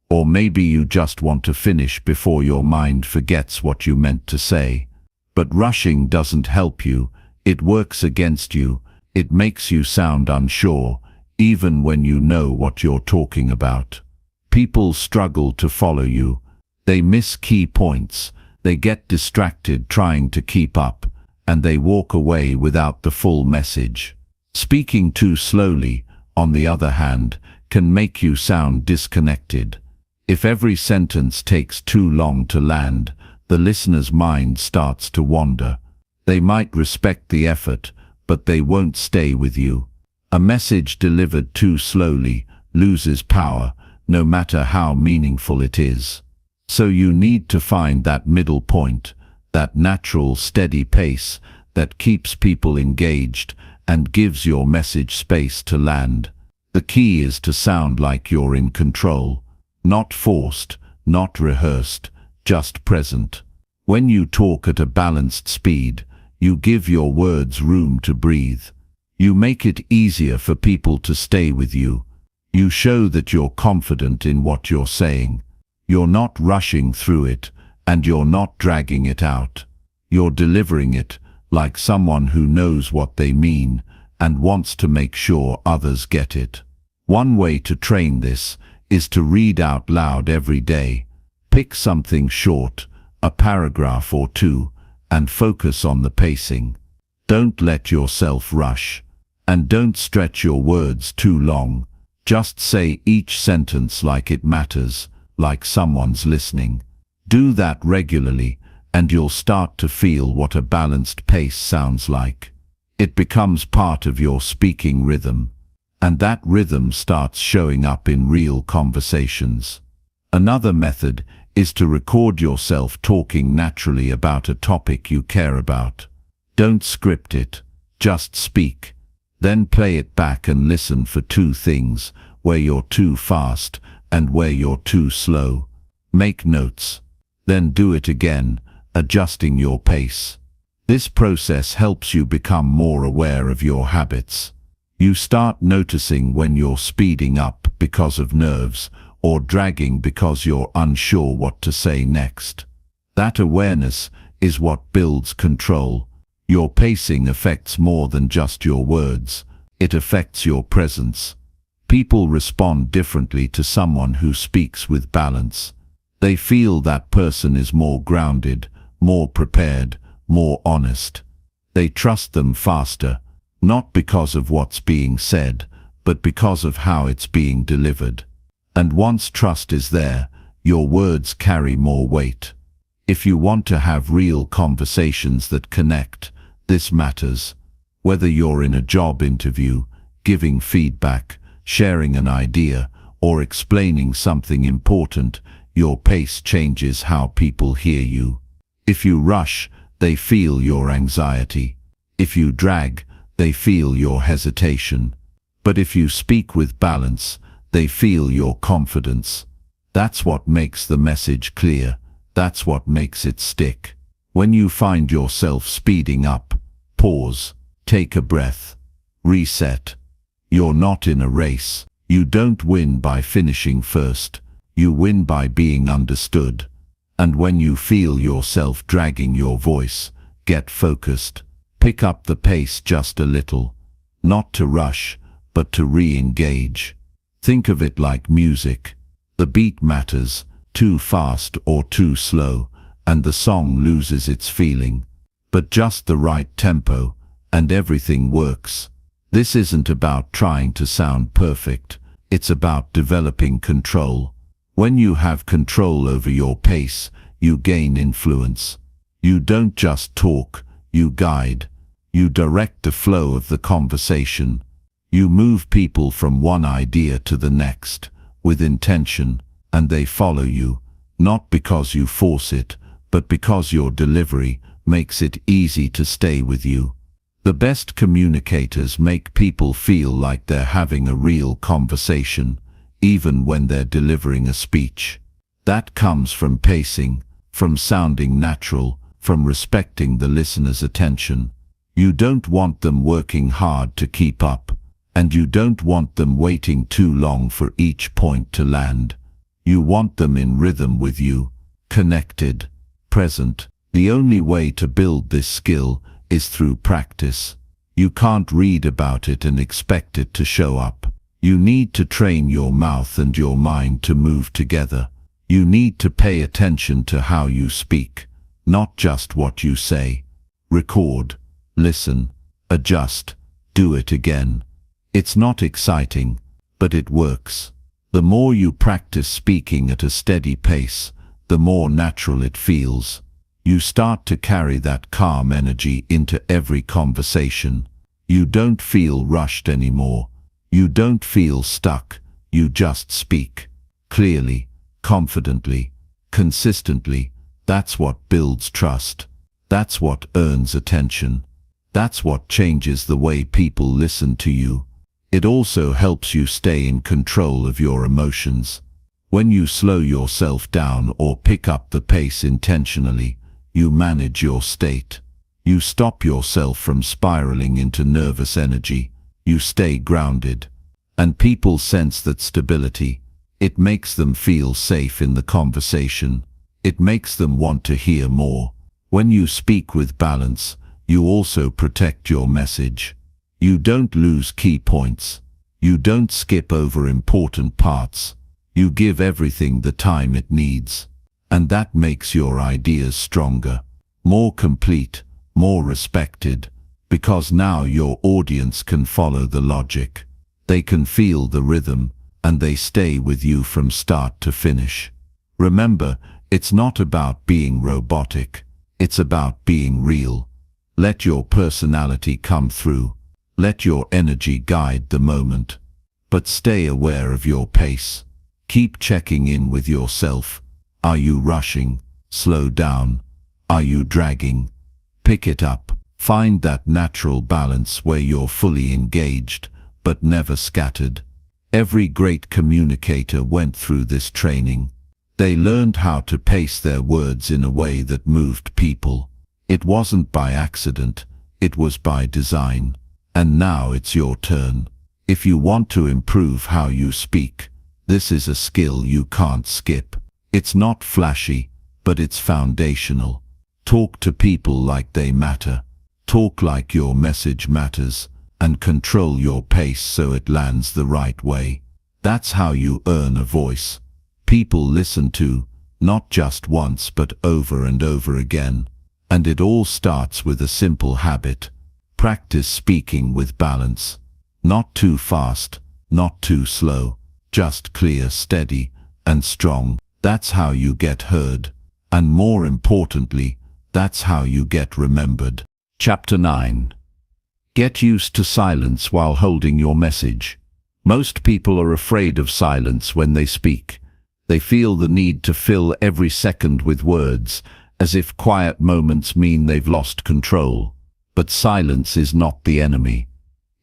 Or maybe you just want to finish before your mind forgets what you meant to say. But rushing doesn't help you. It works against you. It makes you sound unsure, even when you know what you're talking about. People struggle to follow you. They miss key points. They get distracted trying to keep up, and they walk away without the full message. Speaking too slowly, on the other hand, can make you sound disconnected. If every sentence takes too long to land, the listener's mind starts to wander. They might respect the effort, but they won't stay with you. A message delivered too slowly loses power, no matter how meaningful it is. So you need to find that middle point, that natural, steady pace that keeps people engaged and gives your message space to land. The key is to sound like you're in control, not forced, not rehearsed, just present. When you talk at a balanced speed, you give your words room to breathe. You make it easier for people to stay with you. You show that you're confident in what you're saying. You're not rushing through it, and you're not dragging it out. You're delivering it like someone who knows what they mean and wants to make sure others get it. One way to train this is to read out loud every day. Pick something short, a paragraph or two, and focus on the pacing. Don't let yourself rush, and don't stretch your words too long. Just say each sentence like it matters, like someone's listening. Do that regularly, and you'll start to feel what a balanced pace sounds like. It becomes part of your speaking rhythm, and that rhythm starts showing up in real conversations. Another method is to record yourself talking naturally about a topic you care about. Don't script it, just speak. Then play it back and listen for two things: where you're too fast and where you're too slow. Make notes. Then do it again, adjusting your pace. This process helps you become more aware of your habits. You start noticing when you're speeding up because of nerves or dragging because you're unsure what to say next. That awareness is what builds control. Your pacing affects more than just your words. It affects your presence. People respond differently to someone who speaks with balance. They feel that person is more grounded, more prepared, more honest. They trust them faster, not because of what's being said, but because of how it's being delivered. And once trust is there, your words carry more weight. If you want to have real conversations that connect, this matters. Whether you're in a job interview, giving feedback, sharing an idea, or explaining something important, your pace changes how people hear you. If you rush, they feel your anxiety. If you drag, they feel your hesitation. But if you speak with balance, they feel your confidence. That's what makes the message clear. That's what makes it stick. When you find yourself speeding up, pause, take a breath, reset. You're not in a race. You don't win by finishing first. You win by being understood. And when you feel yourself dragging your voice, get focused. Pick up the pace just a little. Not to rush, but to re-engage. Think of it like music. The beat matters, too fast or too slow, and the song loses its feeling. But just the right tempo, and everything works. This isn't about trying to sound perfect. It's about developing control. When you have control over your pace, you gain influence. You don't just talk, you guide. You direct the flow of the conversation. You move people from one idea to the next, with intention, and they follow you, not because you force it, but because your delivery makes it easy to stay with you. The best communicators make people feel like they're having a real conversation, even when they're delivering a speech. That comes from pacing, from sounding natural, from respecting the listener's attention. You don't want them working hard to keep up, and you don't want them waiting too long for each point to land. You want them in rhythm with you, connected, present. The only way to build this skill is through practice. You can't read about it and expect it to show up. You need to train your mouth and your mind to move together. You need to pay attention to how you speak, not just what you say. Record, listen, adjust, do it again. It's not exciting, but it works. The more you practice speaking at a steady pace, the more natural it feels. You start to carry that calm energy into every conversation. You don't feel rushed anymore. You don't feel stuck. You just speak. Clearly, confidently, consistently. That's what builds trust. That's what earns attention. That's what changes the way people listen to you. It also helps you stay in control of your emotions. When you slow yourself down or pick up the pace intentionally, you manage your state. You stop yourself from spiraling into nervous energy. You stay grounded. And people sense that stability. It makes them feel safe in the conversation. It makes them want to hear more. When you speak with balance, you also protect your message. You don't lose key points. You don't skip over important parts. You give everything the time it needs. And that makes your ideas stronger. more complete, more respected, because now your audience can follow the logic. They can feel the rhythm, and they stay with you from start to finish. Remember, it's not about being robotic. It's about being real. Let your personality come through. Let your energy guide the moment. But stay aware of your pace. Keep checking in with yourself. Are you rushing? Slow down. Are you dragging? Pick it up. Find that natural balance where you're fully engaged, but never scattered. Every great communicator went through this training. They learned how to pace their words in a way that moved people. It wasn't by accident, it was by design. And now it's your turn. If you want to improve how you speak, this is a skill you can't skip. It's not flashy, but it's foundational. Talk to people like they matter. Talk like your message matters, and control your pace so it lands the right way. That's how you earn a voice. People listen to, not just once but over and over again. And it all starts with a simple habit. Practice speaking with balance. Not too fast, not too slow, just clear, steady, and strong. That's how you get heard. And more importantly, that's how you get remembered. Chapter 9. Get used to silence while holding your message. Most people are afraid of silence when they speak. They feel the need to fill every second with words, as if quiet moments mean they've lost control. But silence is not the enemy.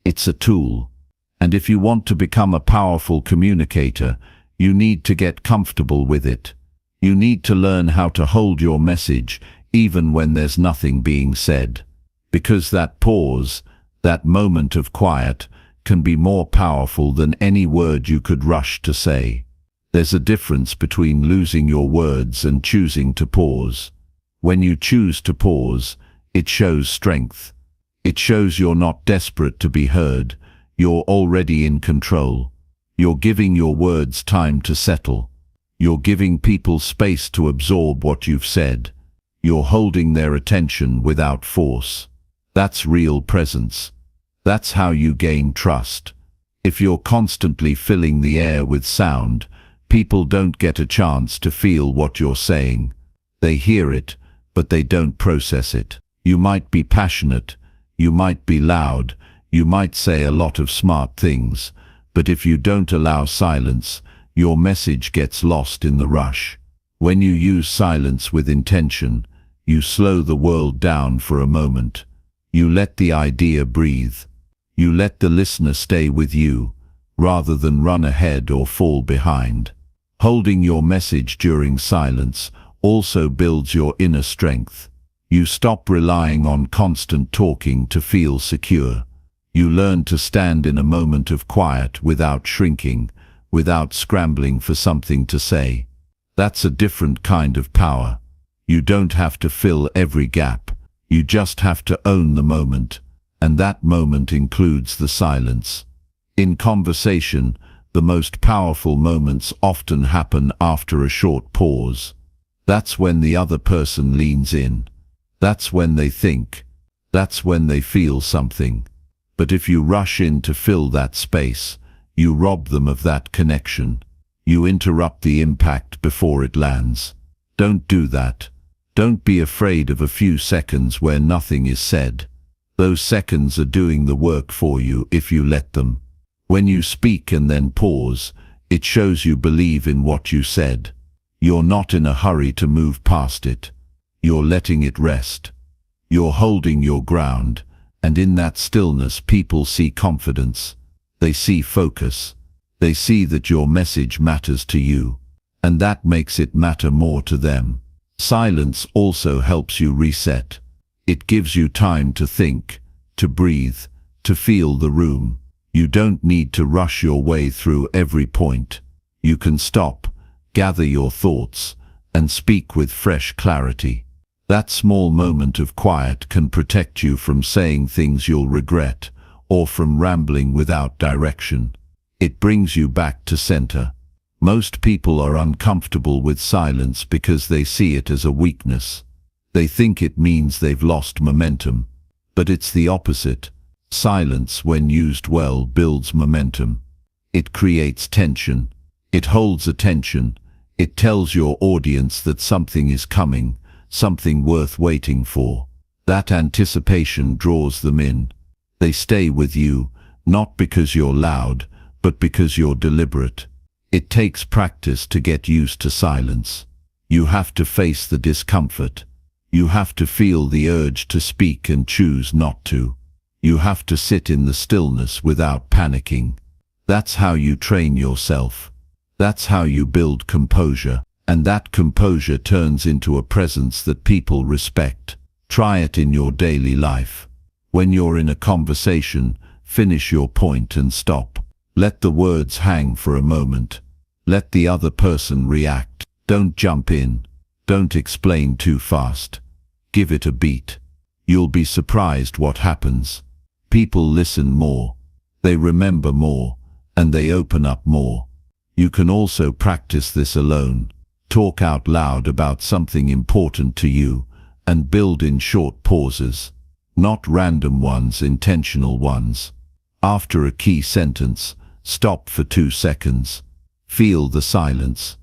It's a tool. And if you want to become a powerful communicator, you need to get comfortable with it. You need to learn how to hold your message even when there's nothing being said. Because that pause, that moment of quiet, can be more powerful than any word you could rush to say. There's a difference between losing your words and choosing to pause. When you choose to pause, it shows strength. It shows you're not desperate to be heard. You're already in control. You're giving your words time to settle. You're giving people space to absorb what you've said. You're holding their attention without force. That's real presence. That's how you gain trust. If you're constantly filling the air with sound, people don't get a chance to feel what you're saying. They hear it, but they don't process it. You might be passionate, you might be loud, you might say a lot of smart things, but if you don't allow silence, your message gets lost in the rush. When you use silence with intention, you slow the world down for a moment. You let the idea breathe. You let the listener stay with you, rather than run ahead or fall behind. Holding your message during silence also builds your inner strength. You stop relying on constant talking to feel secure. You learn to stand in a moment of quiet without shrinking, without scrambling for something to say. That's a different kind of power. You don't have to fill every gap. You just have to own the moment, and that moment includes the silence. In conversation, the most powerful moments often happen after a short pause. That's when the other person leans in. That's when they think. That's when they feel something. But if you rush in to fill that space, you rob them of that connection. You interrupt the impact before it lands. Don't do that. Don't be afraid of a few seconds where nothing is said. Those seconds are doing the work for you if you let them. When you speak and then pause, it shows you believe in what you said. You're not in a hurry to move past it. You're letting it rest. You're holding your ground, and in that stillness people see confidence. They see focus. They see that your message matters to you, and that makes it matter more to them. Silence also helps you reset. It gives you time to think, to breathe, to feel the room. You don't need to rush your way through every point. You can stop, gather your thoughts, and speak with fresh clarity. That small moment of quiet can protect you from saying things you'll regret, or from rambling without direction. It brings you back to center. Most people are uncomfortable with silence because they see it as a weakness. They think it means they've lost momentum. But it's the opposite. Silence, when used well, builds momentum. It creates tension. It holds attention. It tells your audience that something is coming, something worth waiting for. That anticipation draws them in. They stay with you, not because you're loud, but because you're deliberate. It takes practice to get used to silence. You have to face the discomfort. You have to feel the urge to speak and choose not to. You have to sit in the stillness without panicking. That's how you train yourself. That's how you build composure. And that composure turns into a presence that people respect. Try it in your daily life. When you're in a conversation, finish your point and stop. Let the words hang for a moment. Let the other person react. Don't jump in. Don't explain too fast. Give it a beat. You'll be surprised what happens. People listen more. They remember more. And they open up more. You can also practice this alone. Talk out loud about something important to you, and build in short pauses. Not random ones, intentional ones. After a key sentence, stop for 2 seconds. Feel the silence.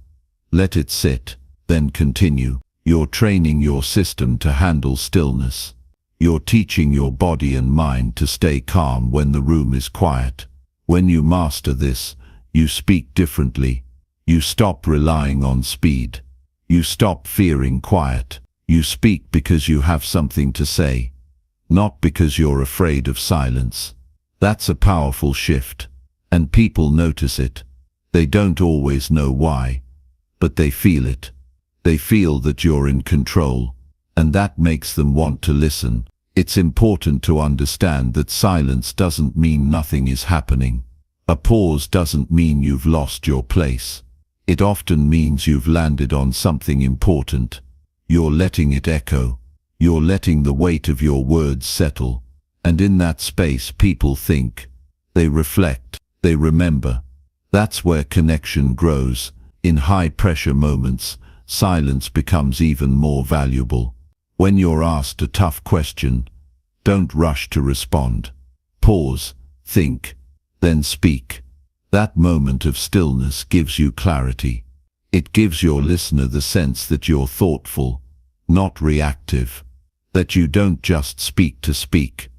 Let it sit, then continue. You're training your system to handle stillness. You're teaching your body and mind to stay calm when the room is quiet. When you master this, you speak differently. You stop relying on speed. You stop fearing quiet. You speak because you have something to say, not because you're afraid of silence. That's a powerful shift, and people notice it. They don't always know why, but they feel it. They feel that you're in control, and that makes them want to listen. It's important to understand that silence doesn't mean nothing is happening. A pause doesn't mean you've lost your place. It often means you've landed on something important. You're letting it echo. You're letting the weight of your words settle. And in that space, people think. They reflect. They remember. That's where connection grows. In high-pressure moments, silence becomes even more valuable. When you're asked a tough question, don't rush to respond. Pause, think, then speak. That moment of stillness gives you clarity. It gives your listener the sense that you're thoughtful, not reactive. That you don't just speak to speak.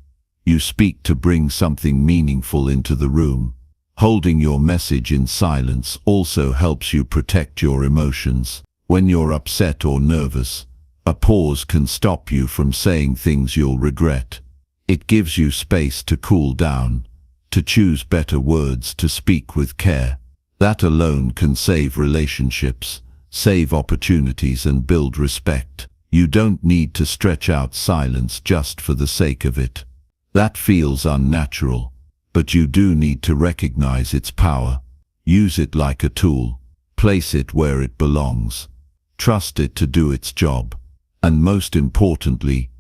You speak to bring something meaningful into the room. Holding your message in silence also helps you protect your emotions. When you're upset or nervous, a pause can stop you from saying things you'll regret. It gives you space to cool down, to choose better words, to speak with care. That alone can save relationships, save opportunities, and build respect. You don't need to stretch out silence just for the sake of it. That feels unnatural, but you do need to recognize its power. Use it like a tool. Place it where it belongs. Trust it to do its job. And most importantly,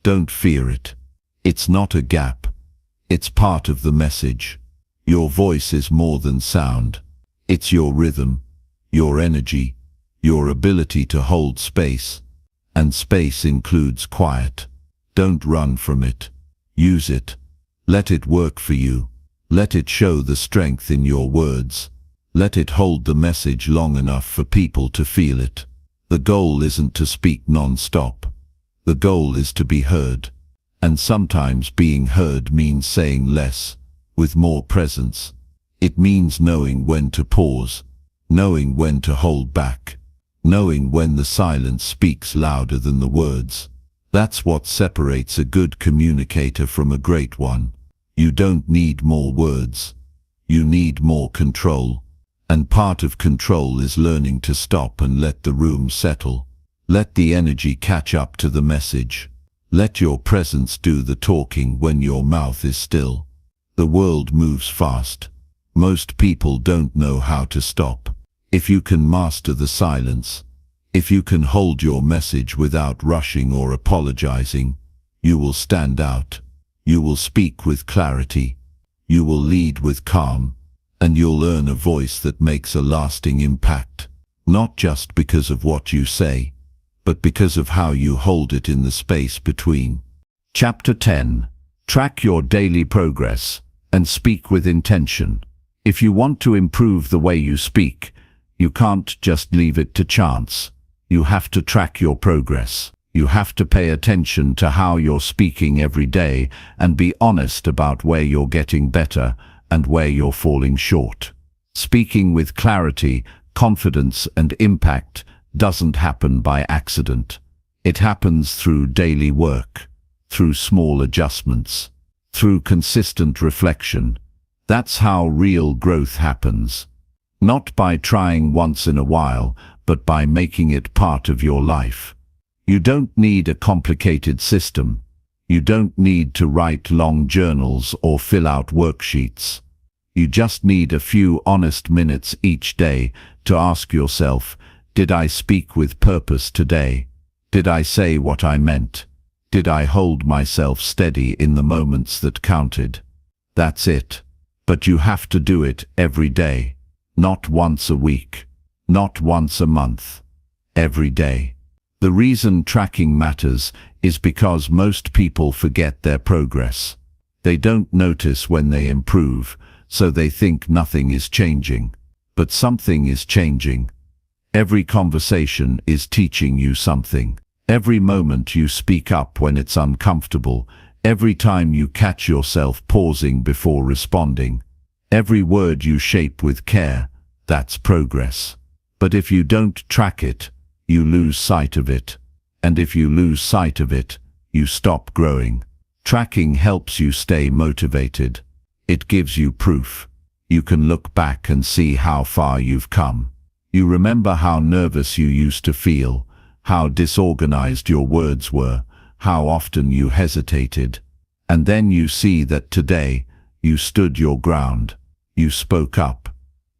don't fear it. It's not a gap. It's part of the message. Your voice is more than sound. It's your rhythm, your energy, your ability to hold space. And space includes quiet. Don't run from it. Use it. Let it work for you. Let it show the strength in your words. Let it hold the message long enough for people to feel it. The goal isn't to speak non-stop. The goal is to be heard. And sometimes being heard means saying less, with more presence. It means knowing when to pause, knowing when to hold back, knowing when the silence speaks louder than the words. That's what separates a good communicator from a great one. You don't need more words. You need more control. And part of control is learning to stop and let the room settle. Let the energy catch up to the message. Let your presence do the talking when your mouth is still. The world moves fast. Most people don't know how to stop. If you can master the silence, if you can hold your message without rushing or apologizing, you will stand out. You will speak with clarity. You will lead with calm. And you'll earn a voice that makes a lasting impact. Not just because of what you say, but because of how you hold it in the space between. Chapter 10. Track your daily progress and speak with intention. If you want to improve the way you speak, you can't just leave it to chance. You have to track your progress. You have to pay attention to how you're speaking every day and be honest about where you're getting better and where you're falling short. Speaking with clarity, confidence, and impact doesn't happen by accident. It happens through daily work, through small adjustments, through consistent reflection. That's how real growth happens. Not by trying once in a while, but by making it part of your life. You don't need a complicated system. You don't need to write long journals or fill out worksheets. You just need a few honest minutes each day to ask yourself, did I speak with purpose today? Did I say what I meant? Did I hold myself steady in the moments that counted? That's it. But you have to do it every day. Not once a week. Not once a month. Every day. The reason tracking matters is because most people forget their progress. They don't notice when they improve, so they think nothing is changing. But something is changing. Every conversation is teaching you something. Every moment you speak up when it's uncomfortable, every time you catch yourself pausing before responding, every word you shape with care, that's progress. But if you don't track it, you lose sight of it. And if you lose sight of it, you stop growing. Tracking helps you stay motivated. It gives you proof. You can look back and see how far you've come. You remember how nervous you used to feel, how disorganized your words were, how often you hesitated. And then you see that today, you stood your ground. You spoke up.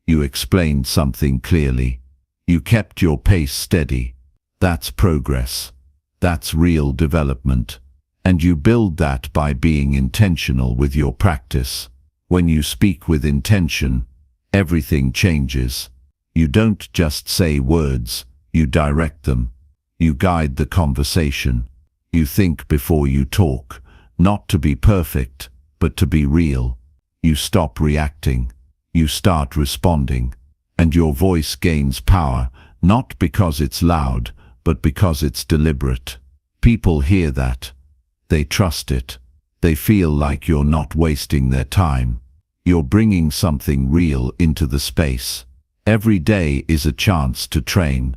You explained something clearly. You kept your pace steady. That's progress. That's real development. And you build that by being intentional with your practice. When you speak with intention, everything changes. You don't just say words, you direct them. You guide the conversation. You think before you talk, not to be perfect, but to be real. You stop reacting. You start responding. And your voice gains power, not because it's loud, but because it's deliberate. People hear that. They trust it. They feel like you're not wasting their time. You're bringing something real into the space. Every day is a chance to train.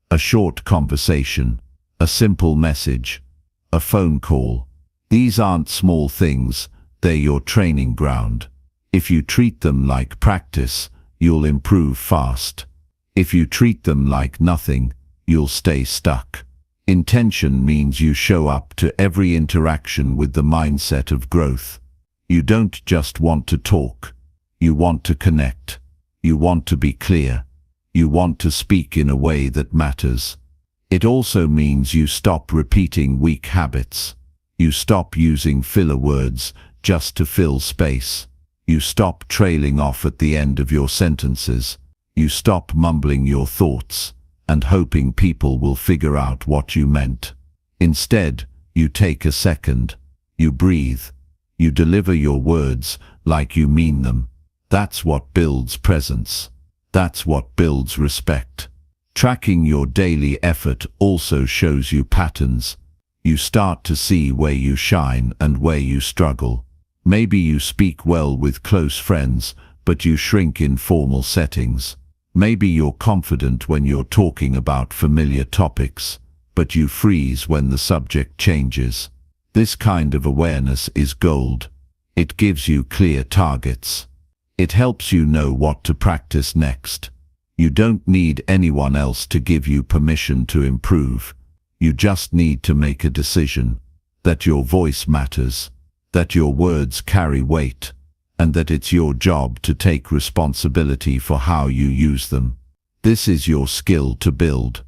A short conversation, a simple message, a phone call. These aren't small things, they're your training ground. If you treat them like practice, you'll improve fast. If you treat them like nothing, you'll stay stuck. Intention means you show up to every interaction with the mindset of growth. You don't just want to talk. You want to connect. You want to be clear. You want to speak in a way that matters. It also means you stop repeating weak habits. You stop using filler words just to fill space. You stop trailing off at the end of your sentences. You stop mumbling your thoughts and hoping people will figure out what you meant. Instead, you take a second. You breathe. You deliver your words like you mean them. That's what builds presence. That's what builds respect. Tracking your daily effort also shows you patterns. You start to see where you shine and where you struggle. Maybe you speak well with close friends, but you shrink in formal settings. Maybe you're confident when you're talking about familiar topics, but you freeze when the subject changes. This kind of awareness is gold. It gives you clear targets. It helps you know what to practice next. You don't need anyone else to give you permission to improve. You just need to make a decision that your voice matters, that your words carry weight, and that it's your job to take responsibility for how you use them. This is your skill to build.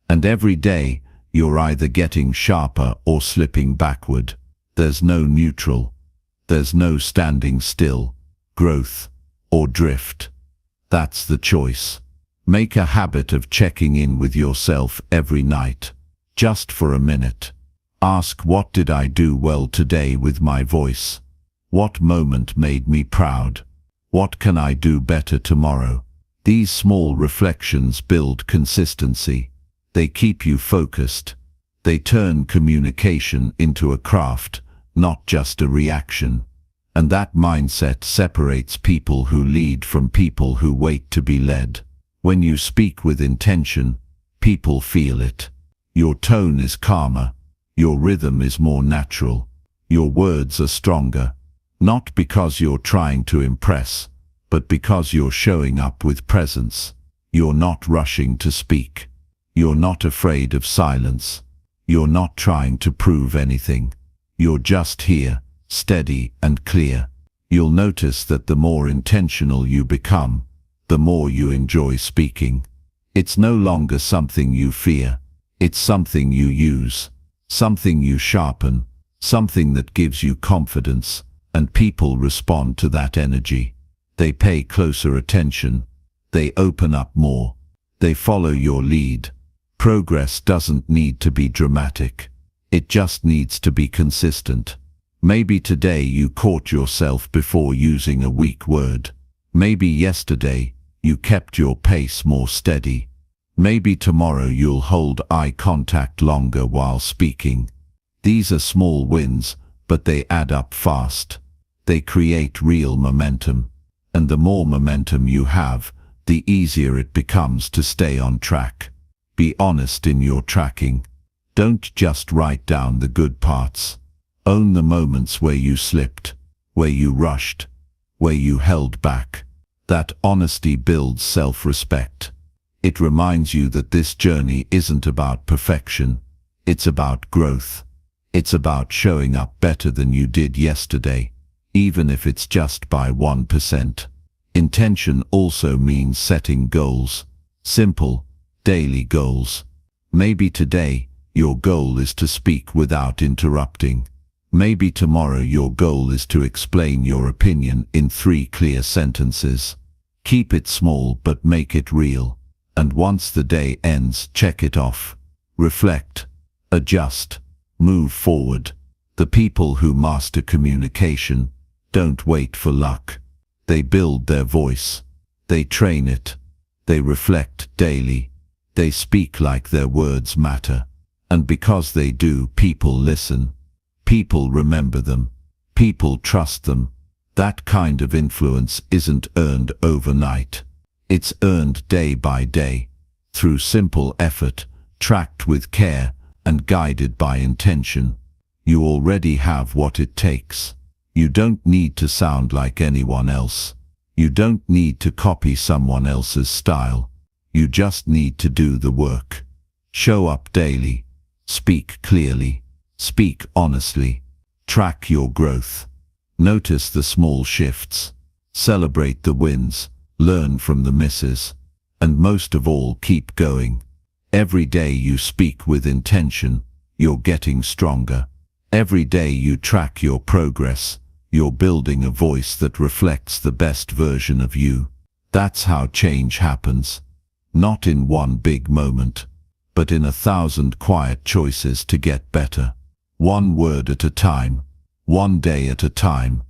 And every day, you're either getting sharper or slipping backward. There's no neutral. There's no standing still, growth, or drift. That's the choice. Make a habit of checking in with yourself every night. just for a minute. Ask, what did I do well today with my voice? What moment made me proud? What can I do better tomorrow? These small reflections build consistency. They keep you focused. They turn communication into a craft, not just a reaction. And that mindset separates people who lead from people who wait to be led. When you speak with intention, people feel it. Your tone is calmer. Your rhythm is more natural. Your words are stronger. Not because you're trying to impress, but because you're showing up with presence. You're not rushing to speak. You're not afraid of silence. You're not trying to prove anything. You're just here, steady and clear. You'll notice that the more intentional you become, the more you enjoy speaking. It's no longer something you fear. It's something you use, something you sharpen, something that gives you confidence, and people respond to that energy. They pay closer attention. They open up more. They follow your lead. Progress doesn't need to be dramatic. It just needs to be consistent. Maybe today you caught yourself before using a weak word. Maybe yesterday you kept your pace more steady. Maybe tomorrow you'll hold eye contact longer while speaking. These are small wins, but they add up fast. They create real momentum. And the more momentum you have, the easier it becomes to stay on track. Be honest in your tracking. Don't just write down the good parts. Own the moments where you slipped, where you rushed, where you held back. That honesty builds self-respect. It reminds you that this journey isn't about perfection. It's about growth. It's about showing up better than you did yesterday, even if it's just by 1%. Intention also means setting goals. Simple, daily goals. Maybe today, your goal is to speak without interrupting. Maybe tomorrow your goal is to explain your opinion in 3 clear sentences. Keep it small but make it real. And once the day ends, check it off. Reflect. Adjust. Move forward. The people who master communication don't wait for luck. They build their voice. They train it. They reflect daily. They speak like their words matter. And because they do, people listen. People remember them. People trust them. That kind of influence isn't earned overnight. It's earned day by day, through simple effort, tracked with care, and guided by intention. You already have what it takes. You don't need to sound like anyone else. You don't need to copy someone else's style. You just need to do the work. Show up daily. Speak clearly. Speak honestly. Track your growth. Notice the small shifts. Celebrate the wins. Learn from the misses. And most of all, keep going. Every day you speak with intention, you're getting stronger. Every day you track your progress, you're building a voice that reflects the best version of you. That's how change happens. Not in one big moment, but in 1,000 quiet choices to get better. One word at a time, one day at a time,